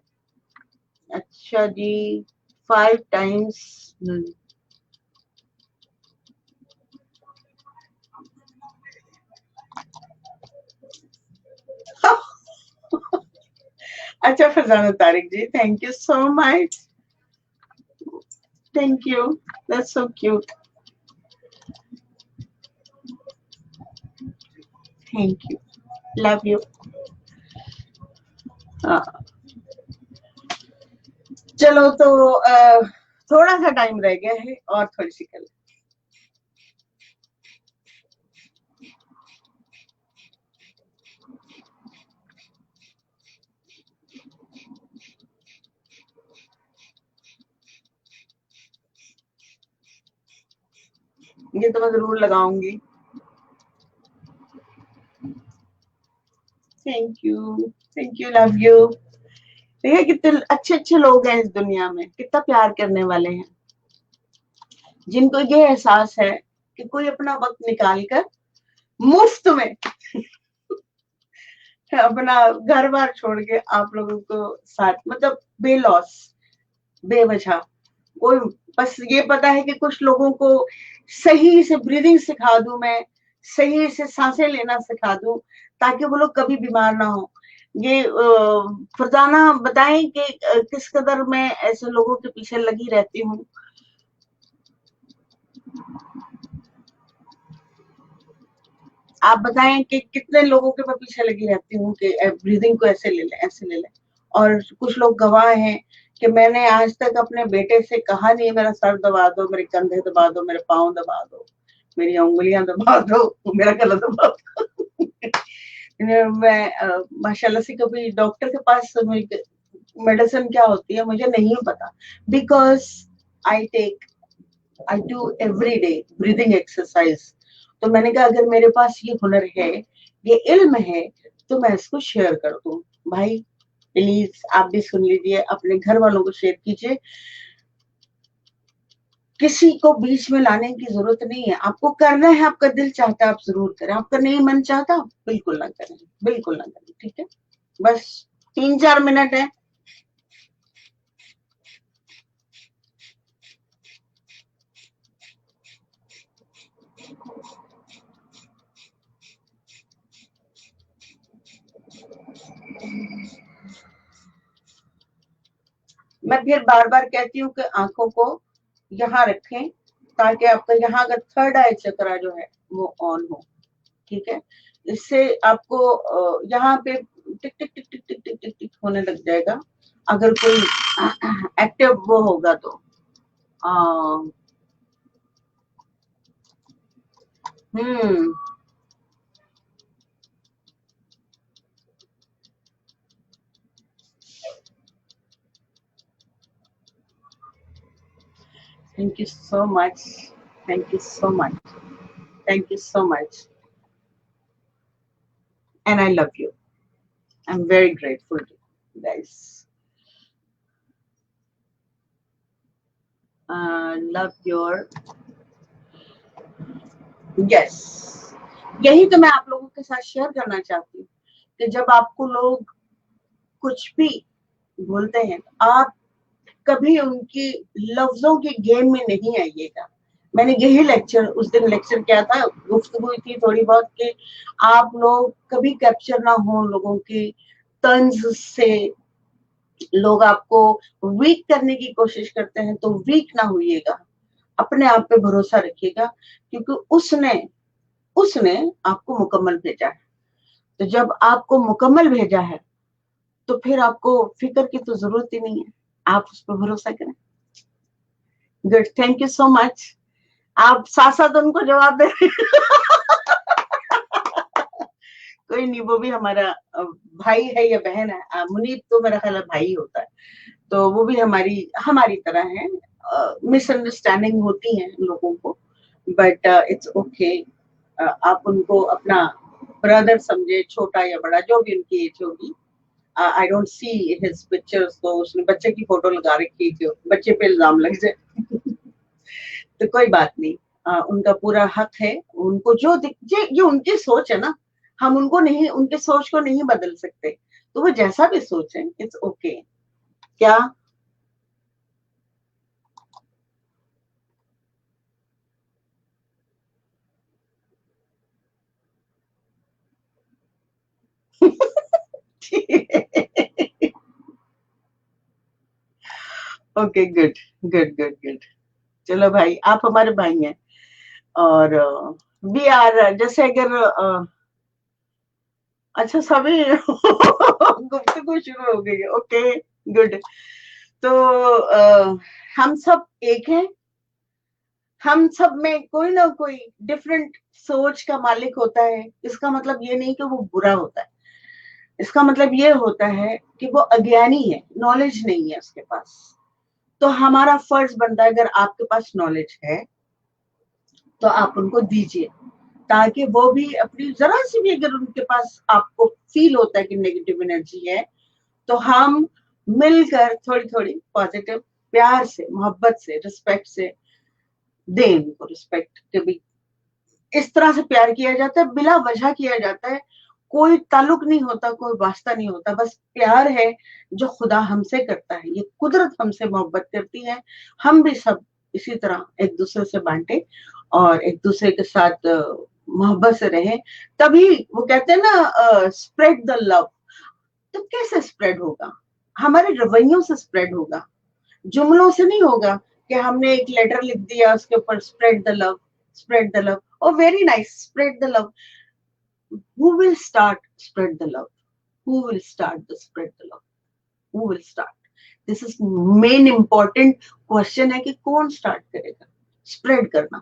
अच्छा जी, 5 टाइम्स। अच्छा Farzana Tariq ji, thank you so much, thank you, that's so cute, thank you, love you. चलो तो थोड़ा सा टाइम रह गया है और थोड़ी सी कल। ये तो मैं जरूर लगाऊंगी। Thank you, love you. देखिए कितने अच्छे अच्छे लोग हैं इस दुनिया में, कितना प्यार करने वाले हैं, जिनको ये एहसास है कि कोई अपना वक्त निकाल कर मुफ्त में अपना घर बार छोड़ के आप लोगों को साथ, मतलब बेलॉस, बेवजह, कोई बस ये पता है कि कुछ लोगों को सही से ब्रीदिंग सिखा दूं मैं, सही से सांसें लेना सिखा दूं ताकि वो लोग कभी बीमार ना हो। ये फरजाना बताएं कि किस कदर मैं ऐसे लोगों के पीछे लगी रहती हूँ। आप बताएं कि कितने लोगों के मैं पीछे लगी रहती हूँ कि ब्रीदिंग को ऐसे ले लें, ऐसे ले लें। और कुछ लोग गवाह हैं कि मैंने आज तक अपने बेटे से कहा नहीं मेरा सर दबा दो, मेरे कंधे दबा दो, मेरे पाँव दबा दो, मेरी उंगलियां दबा दो, मेरा गला दबा दो। मैं माशाल्लाह से कभी डॉक्टर के पास मेडिसिन क्या होती है मुझे नहीं पता, because I take, I do every day breathing exercise. तो मैंने कहा अगर मेरे पास ये हुनर है, ये इल्म है, तो मैं इसको शेयर कर दूं। भाई प्लीज आप भी सुन लीजिए, अपने घर वालों को शेयर कीजिए। किसी को बीच में लाने की जरूरत नहीं है, आपको करना है, आपका दिल चाहता है आप जरूर करें, आपका नहीं मन चाहता बिल्कुल ना करें, बिल्कुल ना करें, ठीक है। बस 3-4 मिनट है। मैं फिर बार बार कहती हूँ कि आंखों को यहाँ रखें ताकि आपका यहाँ अगर थर्ड आई चक्रा जो है वो ऑन हो, ठीक है। इससे आपको यहाँ पे टिक टिक टिक टिक टिक टिक टिक टिक होने लग जाएगा अगर कोई एक्टिव वो होगा तो। Hmm, thank you so much, thank you so much, thank you so much, and I love you, I am very grateful to you guys, love your, yes. यही तो मैं आप लोगों के साथ शेयर करना चाहती हूँ कि जब आपको लोग कुछ भी बोलते हैं आप कभी उनकी लफ्जों के गेम में नहीं आइएगा। मैंने यही लेक्चर उस दिन लेक्चर किया था, गुफ्तगू हुई थी थोड़ी बहुत कि आप लोग कभी कैप्चर ना हो लोगों की तंज से। लोग आपको वीक करने की कोशिश करते हैं तो वीक ना होइएगा, अपने आप पे भरोसा रखिएगा, क्योंकि उसने उसने आपको मुकम्मल भेजा है। तो जब आपको मुकम्मल भेजा है तो फिर आपको फिक्र की तो जरूरत ही नहीं है, आप उस पर भरोसा करें। Good, thank you so much. आप साथ साथ उनको जवाब दे कोई नहीं, वो भी हमारा भाई है या बहन है, मुनीब तो मेरा ख्याल है भाई होता है, तो वो भी हमारी हमारी तरह है। मिसअंडरस्टैंडिंग होती है लोगों को, बट इट्स ओके। आप उनको अपना ब्रदर समझे, छोटा या बड़ा जो भी उनकी एज होगी। I don't see his pictures, तो उसने बच्चे की फोटो लगा रखी है कि बच्चे पे इल्जाम लग जाए। तो कोई बात नहीं, उनका पूरा हक है, उनको जो ये उनकी सोच है ना, हम उनको नहीं, उनके सोच को नहीं बदल सकते, तो वो जैसा भी सोचे इट्स ओके। क्या okay, good good good good. चलो भाई, आप हमारे भाई हैं, और वी आर, जैसे अगर अच्छा सभी गुफ्तगू शुरू हो गई है, ओके गुड। तो हम सब एक हैं, हम सब में कोई ना कोई डिफरेंट सोच का मालिक होता है। इसका मतलब ये नहीं कि वो बुरा होता है, इसका मतलब ये होता है कि वो अज्ञानी है, नॉलेज नहीं है उसके पास। तो हमारा फर्ज बनता है, अगर आपके पास नॉलेज है तो आप उनको दीजिए, ताकि वो भी अपनी जरा सी भी, अगर उनके पास आपको फील होता है कि नेगेटिव एनर्जी है, तो हम मिलकर थोड़ी थोड़ी पॉजिटिव, प्यार से, मोहब्बत से, रिस्पेक्ट से दें उनको। रिस्पेक्ट के भी इस तरह से प्यार किया जाता है, बिला वजह किया जाता है, कोई ताल्लुक नहीं होता, कोई वास्ता नहीं होता, बस प्यार है जो खुदा हमसे करता है, ये कुदरत हमसे मोहब्बत करती है। हम भी सब इसी तरह एक दूसरे से बांटे और एक दूसरे के साथ मोहब्बत से रहें, तभी वो कहते हैं ना, स्प्रेड द लव। तो कैसे स्प्रेड होगा? हमारे रवैयों से स्प्रेड होगा, जुमलों से नहीं होगा कि हमने एक लेटर लिख दिया उसके ऊपर spread the love, spread the love, oh very nice, spread the love. Who will start spread the love? Who will start the spread the love? Who will start? This is main important question है कि कौन start करेगा spread करना।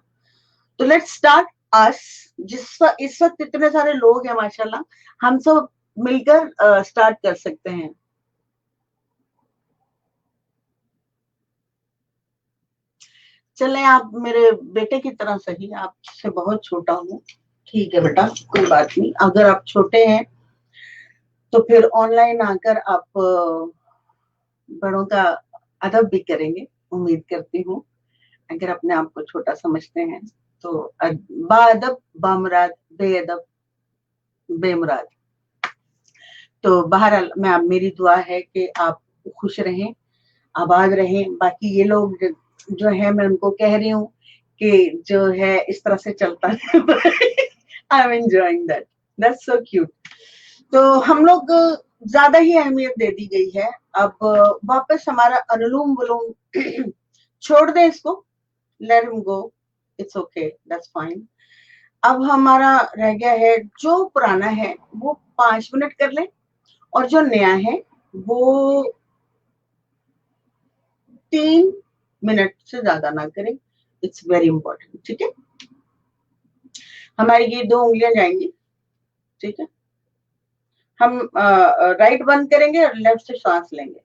तो let's start अस। इस वक्त इतने सारे लोग हैं माशाल्लाह, हम सब मिलकर स्टार्ट कर सकते हैं। चले, आप मेरे बेटे की तरह सही, आपसे बहुत छोटा हूँ, ठीक है बेटा, कोई बात नहीं। अगर आप छोटे हैं तो फिर ऑनलाइन आकर आप बड़ों का अदब भी करेंगे, उम्मीद करती हूँ। अगर अपने आप को छोटा समझते हैं तो बाअदब बामुराद, बेअदब बेमुराद। तो बहरहाल मैं, मेरी दुआ है कि आप खुश रहें, आबाद रहें। बाकी ये लोग जो है, मैं उनको कह रही हूँ कि जो है इस तरह से चलता है। I am enjoying that, that's so cute. तो हम लोग ज्यादा ही अहमियत दे दी गई है। अब वापस हमारा अनुलोम विलोम छोड़ दें इसको, let him go, it's okay, that's fine. अब हमारा रह गया है, जो पुराना है वो 5 मिनट कर लें, और जो नया है वो 3 मिनट से ज्यादा ना करें। इट्स वेरी इंपॉर्टेंट, ठीक है? हमारी ये 2 उंगलियां जाएंगी, ठीक है? हम राइट बंद करेंगे और लेफ्ट से सांस लेंगे।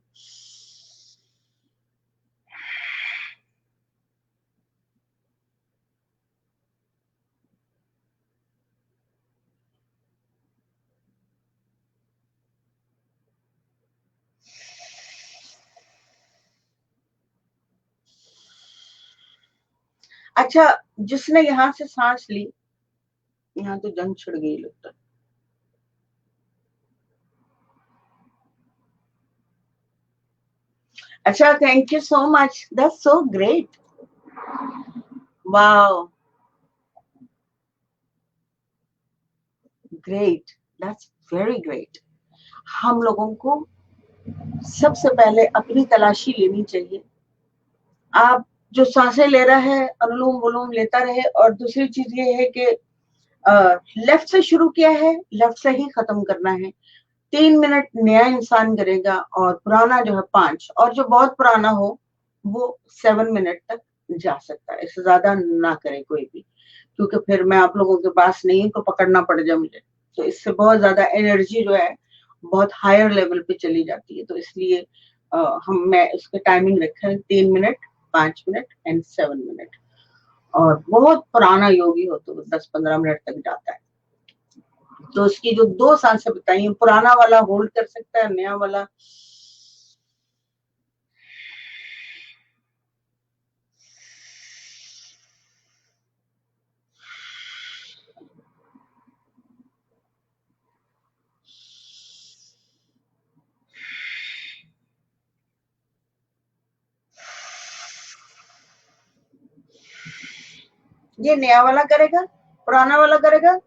अच्छा, जिसने यहां से सांस ली, यहाँ तो जंग छिड़ गई लगता है। अच्छा, thank you so much, that's so great, wow, great, that's very great. हम लोगों को सबसे पहले अपनी तलाशी लेनी चाहिए। आप जो सांसें ले रहा है, अनुलोम विलोम लेता रहे, और दूसरी चीज ये है कि लेफ्ट से शुरू किया है, लेफ्ट से ही खत्म करना है। 3 मिनट नया इंसान करेगा, और पुराना जो है 5, और जो बहुत पुराना हो वो 7 मिनट तक जा सकता है। इससे ज्यादा ना करे कोई भी, क्योंकि फिर मैं आप लोगों के पास नहीं, तो पकड़ना पड़ जाए मुझे, तो इससे बहुत ज्यादा एनर्जी जो है बहुत हायर लेवल पे चली जाती है। तो इसलिए मैं उसका टाइमिंग रखा है 3 मिनट, 5 मिनट एंड 7 मिनट। और बहुत पुराना योगी हो तो 10-15 मिनट तक जाता है। तो उसकी जो 2 सांसें बताई, पुराना वाला होल्ड कर सकता है, नया वाला ये नया वाला करेगा, पुराना वाला करेगा।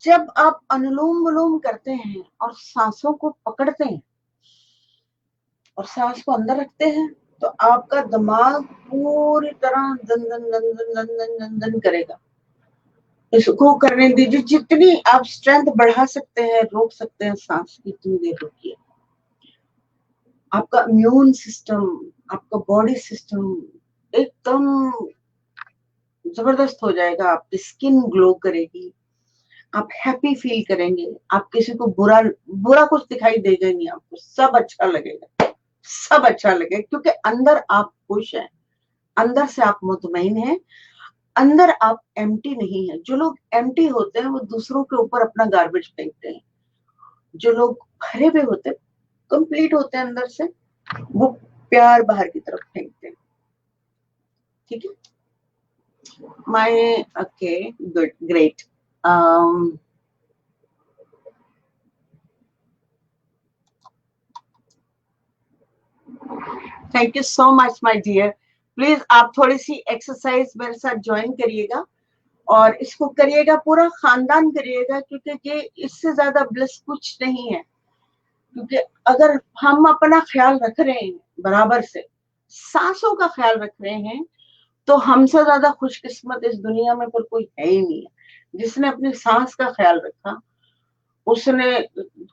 जब आप अनुलोम विलोम करते हैं और सांसों को पकड़ते हैं और सांस को अंदर रखते हैं, तो आपका दिमाग पूरी तरह दन दन दन दन दन दन दन दन करेगा। इसको करने दीजिए, जितनी आप स्ट्रेंथ बढ़ा सकते हैं, रोक सकते हैं सांस की, इतनी देर रोकिए। आपका इम्यून सिस्टम, आपका बॉडी सिस्टम एकदम जबरदस्त हो जाएगा। आपकी स्किन ग्लो करेगी, आप हैप्पी फील करेंगे, आप किसी को बुरा बुरा कुछ दिखाई देगा ही नहीं, आपको सब अच्छा लगेगा, सब अच्छा लगेगा, क्योंकि अंदर आप खुश हैं, अंदर से आप मुतमईन हैं, अंदर आप एम्प्टी नहीं है। जो लोग एम्प्टी होते हैं वो दूसरों के ऊपर अपना गार्बेज फेंकते हैं। जो लोग भरे हुए होते हैं, कंप्लीट होते हैं अंदर से, वो प्यार बाहर की तरफ फेंकते हैं। ठीक है, my okay, good, great. Thank you so much my dear. Please आप थोड़ी सी एक्सरसाइज मेरे साथ ज्वाइन करिएगा और इसको करिएगा, पूरा खानदान करिएगा, क्योंकि ये इससे ज्यादा ब्लिस कुछ नहीं है। क्योंकि अगर हम अपना ख्याल रख रहे हैं बराबर से, सांसों का ख्याल रख रहे हैं, तो हमसे ज्यादा खुशकिस्मत इस दुनिया में फिर कोई है ही नहीं है। जिसने अपनी सांस का ख्याल रखा, उसने,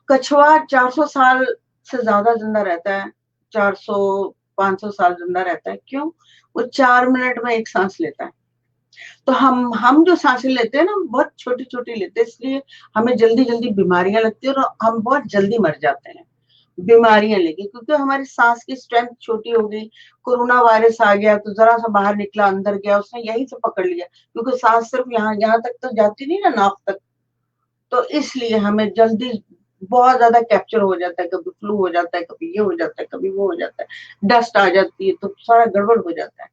कछुआ 400 साल से ज्यादा जिंदा रहता है, 400-500 साल जिंदा रहता है। क्यों? वो 4 मिनट में एक सांस लेता है। तो हम जो सांसें लेते हैं ना, बहुत छोटी छोटी लेते हैं, इसलिए हमें जल्दी जल्दी बीमारियां लगती है और हम बहुत जल्दी मर जाते हैं बीमारियां लेके, क्योंकि हमारी सांस की स्ट्रेंथ छोटी हो गई। कोरोना वायरस आ गया तो जरा सा बाहर निकला, अंदर गया, उसने यहीं से पकड़ लिया, क्योंकि सांस सिर्फ यहाँ यहाँ तक तो जाती नहीं ना, नाक तक। तो इसलिए हमें जल्दी बहुत ज्यादा कैप्चर हो जाता है, कभी फ्लू हो जाता है, कभी ये हो जाता है, कभी वो हो जाता है, डस्ट आ जाती है, तो सारा गड़बड़ हो जाता है।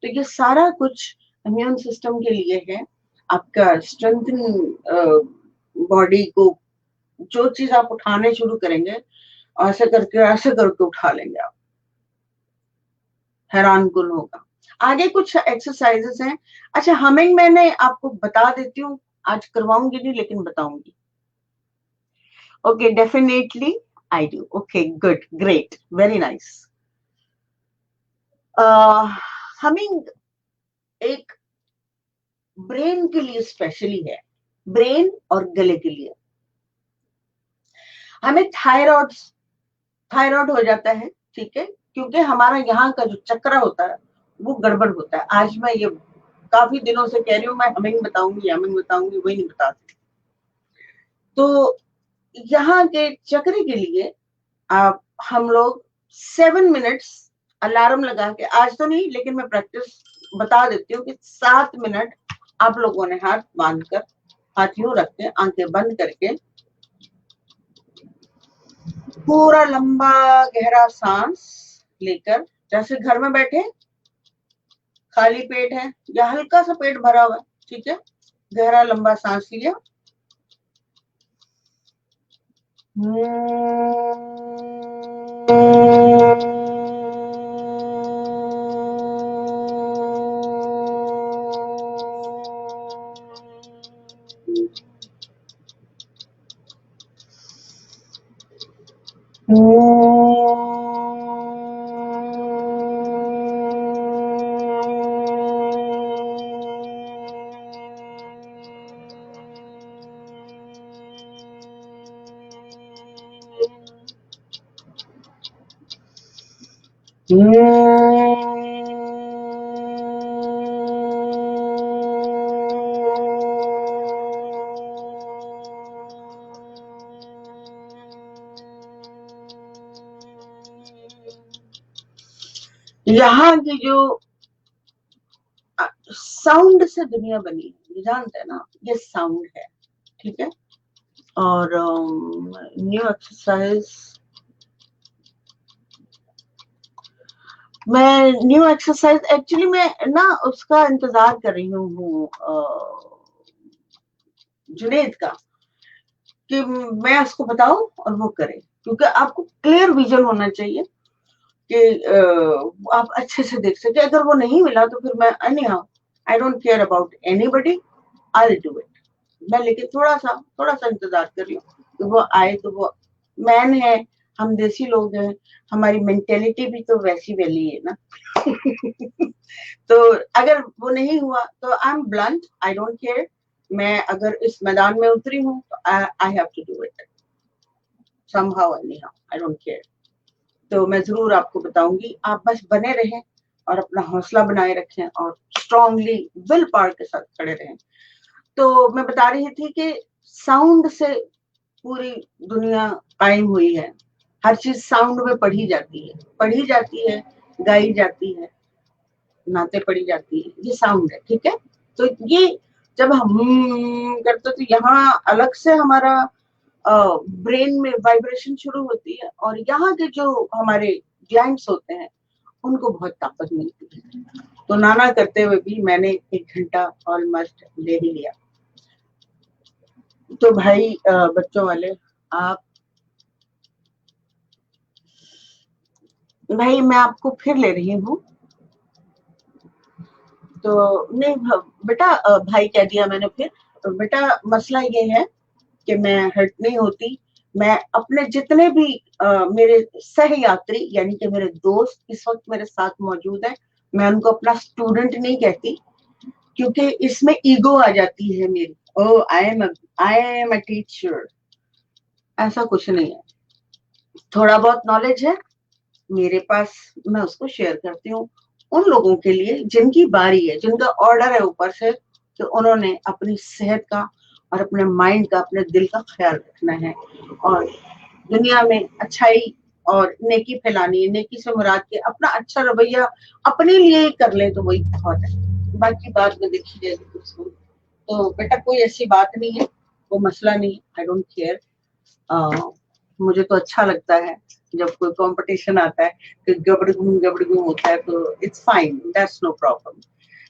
तो ये सारा कुछ इम्यून सिस्टम के लिए है, आपका स्ट्रेंथन बॉडी को। जो चीज आप उठाने शुरू करेंगे, ऐसे करके उठा लेंगे आप, हैरान कुल होगा। आगे कुछ एक्सरसाइजेस हैं। अच्छा, हमिंग मैंने आपको बता देती हूँ, आज करवाऊंगी नहीं लेकिन बताऊंगी। Okay, definitely I do. Okay, good, great, very nice. Humming एक ब्रेन के लिए स्पेशली है, ब्रेन और गले के लिए। हमें थायराइड थायराइड हो जाता है, ठीक है, क्योंकि हमारा यहाँ का जो चक्र होता है वो गड़बड़ होता है। आज मैं ये काफी दिनों से कह रही हूँ, मैं हमिंग बताऊंगी, वही नहीं बताती। तो यहाँ के चक्र के लिए आप हम लोग 7 मिनट्स अलार्म लगा के, आज तो नहीं लेकिन मैं प्रैक्टिस बता देती हूँ कि 7 मिनट आप लोगों ने हाथ बांध कर, हाथ यूं रख के, आंखें बंद करके, पूरा लंबा गहरा सांस लेकर, जैसे घर में बैठे, खाली पेट है या हल्का सा पेट भरा हुआ है, ठीक है, गहरा लंबा सांस लिया, यहाँ की जो साउंड से दुनिया बनी है, ये जानते हैं ना, ये साउंड है, ठीक है। और न्यू एक्सरसाइज, मैं न्यू एक्सरसाइज एक्चुअली मैं ना उसका इंतजार कर रही हूँ जुनेद का, कि मैं उसको बताऊं और वो करे, क्योंकि आपको क्लियर विजन होना चाहिए कि आप अच्छे से देख सके। अगर वो नहीं मिला तो फिर मैं any how I don't care about anybody, I will do it. मैं लेकिन थोड़ा सा इंतजार कर रही हूँ कि वो आए। तो वो मैन है, हम देसी लोग हैं, हमारी मेंटेलिटी भी तो वैसी वैली है ना। तो अगर वो नहीं हुआ तो I am blunt, I don't care. मैं अगर इस मैदान में उतरी हूँ तो I have to do it somehow anyhow, I don't care. तो मैं जरूर आपको बताऊंगी, आप बस बने रहें और अपना हौसला बनाए रखें और स्ट्रांगली विल पावर के साथ खड़े रहें। तो मैं बता रही थी कि साउंड से पूरी दुनिया कायम हुई है, हर चीज साउंड में पढ़ी जाती है, गाई जाती है, नाते पढ़ी जाती है, ये साउंड है, ठीक है। तो ये जब हम करते तो यहाँ अलग से हमारा ब्रेन में वाइब्रेशन शुरू होती है, और यहाँ के जो हमारे ग्लैंड्स होते हैं उनको बहुत ताकत मिलती है। तो नाना करते हुए भी मैंने 1 घंटा ऑलमोस्ट ले ही लिया। तो भाई बच्चों वाले, आप भाई मैं आपको फिर ले रही हूँ। तो नहीं बेटा, भाई कह दिया मैंने फिर। तो बेटा मसला ये है कि मैं हर्ट नहीं होती। मैं अपने जितने भी मेरे सह यात्री यानी कि मेरे दोस्त इस वक्त मेरे साथ मौजूद है, मैं उनको अपना स्टूडेंट नहीं कहती, क्योंकि इसमें ईगो आ जाती है मेरी। ओ आई एम अ टीचर, ऐसा कुछ नहीं है। थोड़ा बहुत नॉलेज है मेरे पास, मैं उसको शेयर करती हूँ उन लोगों के लिए जिनकी बारी है, जिनका ऑर्डर है ऊपर से कि उन्होंने अपनी सेहत का और अपने माइंड का, अपने दिल का ख्याल रखना है और दुनिया में अच्छाई और नेकी फैलानी है। नेकी से मुराद के अपना अच्छा रवैया अपने लिए ही कर ले तो वही बहुत है, बाकी बात में देखी जाएगी कुछ। तो बेटा कोई ऐसी बात नहीं है, वो मसला नहीं, आई डोंट केयर। मुझे तो अच्छा लगता है जब कोई कंपटीशन आता है कि गबड़ घूम होता है, तो it's fine, that's no problem.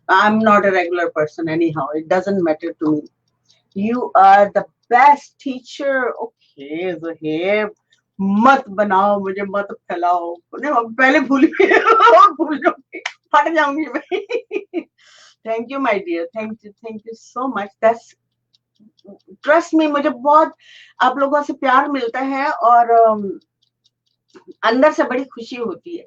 I am not a regular person anyhow, it doesn't matter to me. You are the best teacher. Okay Zaheb, मत बनाओ मुझे, मत फैलाओ, पहले भूल गई और भूल जाऊंगी, फट जाऊंगी मैं। Thank you my dear, thank you so much. That's trust में मुझे बहुत आप लोगों से प्यार मिलता है और अंदर से बड़ी खुशी होती है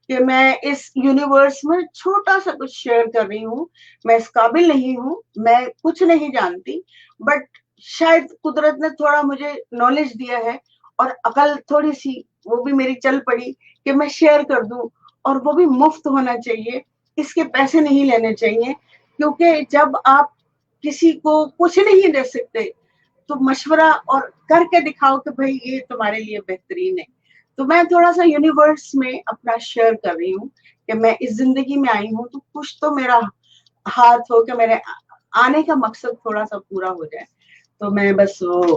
कि मैं इस यूनिवर्स में छोटा सा कुछ शेयर कर रही हूँ। मैं इस काबिल नहीं हूँ, मैं कुछ नहीं जानती, बट शायद कुदरत ने थोड़ा मुझे नॉलेज दिया है और अकल थोड़ी सी वो भी मेरी चल पड़ी कि मैं शेयर कर दूं, और वो भी मुफ्त होना चाहिए, इसके पैसे नहीं लेने चाहिए। क्योंकि जब आप किसी को कुछ नहीं दे सकते तो मशवरा और करके दिखाओ कि भाई ये तुम्हारे लिए बेहतरीन है। तो मैं थोड़ा सा यूनिवर्स में अपना शेयर कर रही हूँ कि मैं इस जिंदगी में आई हूँ तो कुछ तो मेरा हाथ हो कि मेरे आने का मकसद थोड़ा सा पूरा हो जाए। तो मैं बस वो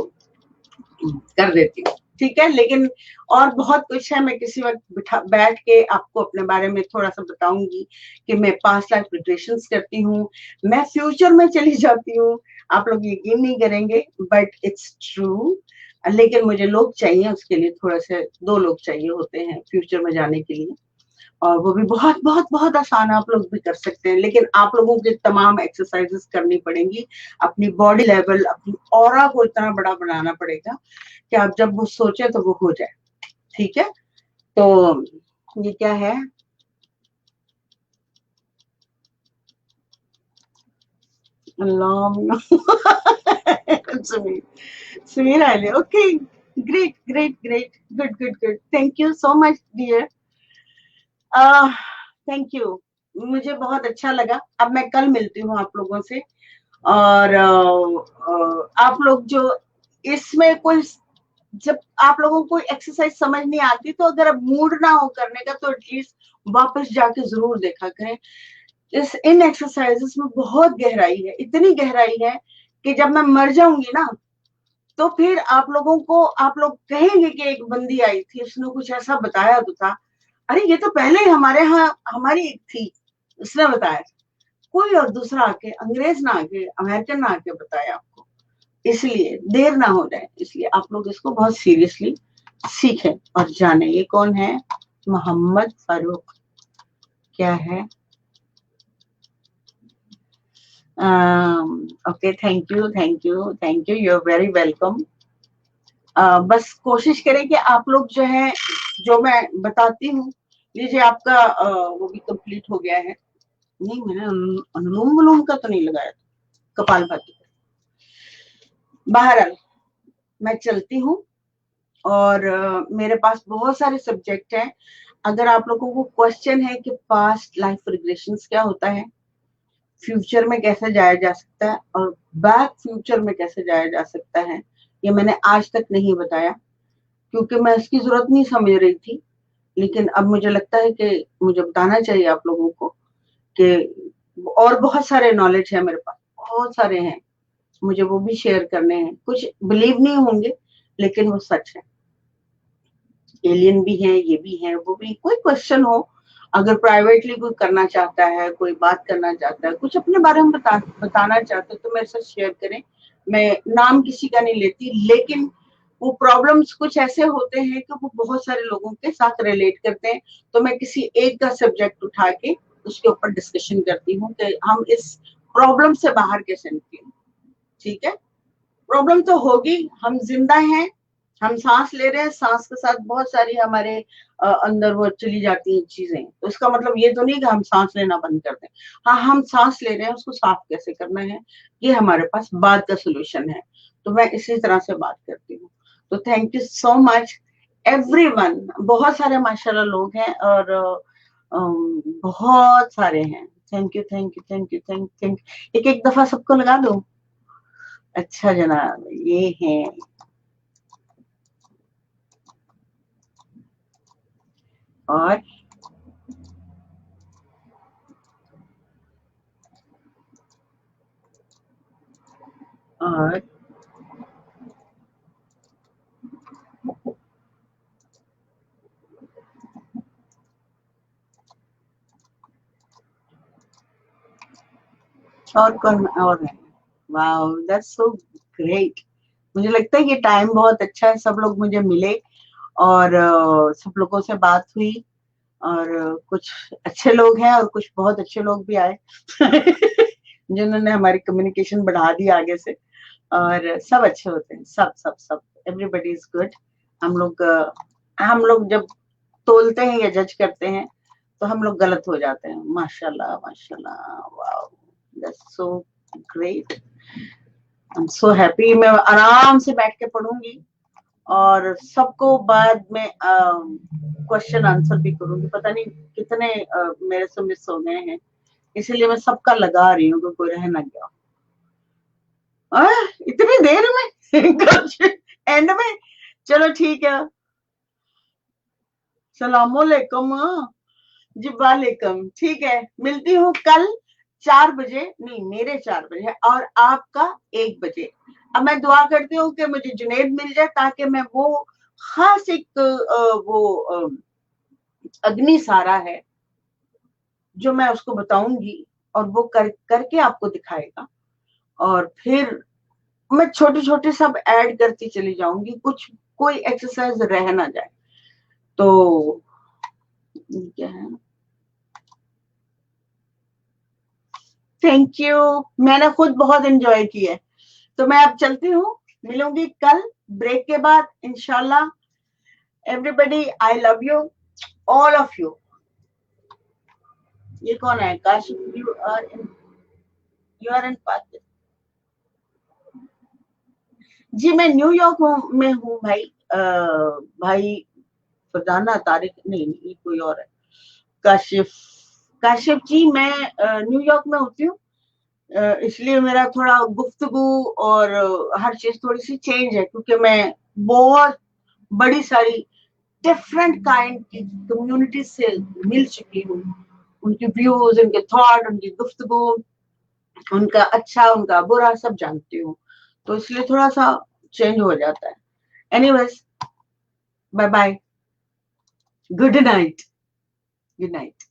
कर देती हूँ, ठीक है। लेकिन और बहुत कुछ है, मैं किसी वक्त बैठ के आपको अपने बारे में थोड़ा सा बताऊंगी कि मैं पास्ट लाइफ रिग्रेशंस करती हूँ, मैं फ्यूचर में चली जाती हूँ। आप लोग यकीन नहीं करेंगे बट इट्स ट्रू। लेकिन मुझे लोग चाहिए उसके लिए, थोड़े से 2 लोग चाहिए होते हैं फ्यूचर में जाने के लिए, और वो भी बहुत बहुत बहुत आसान है, आप लोग भी कर सकते हैं। लेकिन आप लोगों के तमाम एक्सरसाइजेस करनी पड़ेंगी, अपनी बॉडी लेवल, अपनी ऑरा को इतना बड़ा बनाना पड़ेगा कि आप जब वो सोचे तो वो हो जाए, ठीक है, तो ये क्या है, अल्लाह समीर आले, okay, great great great, good good good, thank you so much dear, thank you, मुझे बहुत अच्छा लगा। अब मैं कल मिलती हूँ आप लोगों से, और आप लोग जो इसमें कोई, जब आप लोगों को एक्सरसाइज समझ नहीं आती तो अगर अब मूड ना हो करने का तो एटलीस्ट वापस जाके जरूर देखा करें। इन एक्सरसाइजेस में बहुत गहराई है, इतनी गहराई है कि जब मैं मर जाऊंगी ना तो फिर आप लोगों को, आप लोग कहेंगे कि एक बंदी आई थी उसने कुछ ऐसा बताया तो था, अरे ये तो पहले ही हमारे यहाँ हमारी एक थी, उसने बताया, कोई और दूसरा आके, अंग्रेज ना आके, अमेरिकन ना आके बताया आपको, इसलिए देर ना हो जाए, इसलिए आप लोग इसको बहुत सीरियसली सीखें और जाने। ये कौन है, मोहम्मद फारूक, क्या है, okay, thank you thank you thank you, you are very welcome. बस कोशिश करें कि आप लोग जो है, जो मैं बताती हूँ, लीजिए आपका वो भी कंप्लीट हो गया है, नहीं मैंने अनुलोम विलोम का तो नहीं लगाया, कपालभाति, बहरहाल मैं चलती हूँ, और मेरे पास बहुत सारे सब्जेक्ट हैं। अगर आप लोगों को क्वेश्चन है कि पास्ट लाइफ रिग्रेशंस क्या होता है, फ्यूचर में कैसे जाया जा सकता है, और बैक फ्यूचर में कैसे जाया जा सकता है, ये मैंने आज तक नहीं बताया क्योंकि मैं इसकी जरूरत नहीं समझ रही थी, लेकिन अब मुझे लगता है कि मुझे बताना चाहिए आप लोगों को कि, और बहुत सारे नॉलेज है मेरे पास, बहुत सारे हैं, मुझे वो भी शेयर करने हैं, कुछ बिलीव नहीं होंगे लेकिन वो सच है, एलियन भी है, ये भी है, वो भी, कोई क्वेश्चन हो, अगर प्राइवेटली कोई करना चाहता है, कोई बात करना चाहता है, कुछ अपने बारे में बताना चाहता है तो मेरे साथ शेयर करें। मैं नाम किसी का नहीं लेती, लेकिन वो प्रॉब्लम्स कुछ ऐसे होते हैं कि वो बहुत सारे लोगों के साथ रिलेट करते हैं, तो मैं किसी एक का सब्जेक्ट उठा के उसके ऊपर डिस्कशन करती हूँ कि हम इस प्रॉब्लम से बाहर कैसे निकलें। ठीक है, प्रॉब्लम तो होगी, हम जिंदा हैं, हम सांस ले रहे हैं, सांस के साथ बहुत सारी हमारे अंदर वो चली जाती हैं चीजें, तो इसका मतलब ये तो नहीं कि हम सांस लेना बंद कर दें, हाँ हम सांस ले रहे हैं, उसको साफ कैसे करना है, ये हमारे पास बात का सोल्यूशन है, तो मैं इसी तरह से बात करती हूँ। तो thank you so much everyone, बहुत सारे माशाल्लाह लोग हैं, और बहुत सारे हैं, thank you thank you thank you thank thank, एक एक दफा सबको लगा दो, अच्छा जनाब, ये है, और और कौन और है, वाओ दैट्स सो ग्रेट, मुझे लगता है ये टाइम बहुत अच्छा है, सब लोग मुझे मिले, और सब लोगों से बात हुई, और कुछ अच्छे लोग हैं और कुछ बहुत अच्छे लोग भी आए जिन्होंने हमारी कम्युनिकेशन बढ़ा दी आगे से, और सब अच्छे होते हैं, सब सब सब, एवरीबॉडी इज गुड। हम लोग जब तोलते हैं या जज करते हैं तो हम लोग गलत हो जाते हैं, माशाल्लाह माशाल्लाह, wow that's so great, I am so happy, मैं आराम से बैठ के पढ़ूंगी और सबको बाद में क्वेश्चन आंसर भी करूंगी, पता नहीं कितने मेरे से मिस हो गए हैं, इसीलिए मैं सबका लगा रही हूँ कि कोई रह ना गया, इतनी देर में एंड में, चलो ठीक है, सलामुअलैकुम जी, वालेकुम, ठीक है, मिलती हूँ कल 4 बजे, नहीं मेरे 4 बजे और आपका 1 बजे। अब मैं दुआ करती हूँ कि मुझे जुनेद मिल जाए ताकि मैं वो खास एक वो अग्नि सारा है जो मैं उसको बताऊंगी, और वो करके आपको दिखाएगा, और फिर मैं छोटे छोटे सब ऐड करती चली जाऊंगी, कुछ कोई एक्सरसाइज रह ना जाए, तो क्या है, थैंक यू, मैंने खुद बहुत एंजॉय किया है, तो मैं अब चलती हूँ, मिलूंगी कल ब्रेक के बाद इंशाल्लाह, Everybody, I love you, all of you. ये कौन है? Kashif, you are in Pakistan. जी मैं न्यूयॉर्क में हूँ भाई. भाई फरजाना तारिक नहीं, ये कोई और है. काशिफ, काशिफ जी मैं न्यूयॉर्क में होती हूँ, इसलिए मेरा थोड़ा गुफ्तगू और हर चीज थोड़ी सी चेंज है, क्योंकि मैं बहुत बड़ी सारी डिफरेंट काइंड की कम्युनिटी से मिल चुकी हूँ. उनके व्यूज, उनके थॉट, उनकी गुफ्तगू, उनका अच्छा उनका बुरा सब जानती हूँ, तो इसलिए थोड़ा सा चेंज हो जाता है. Anyways, bye bye, good night, good night.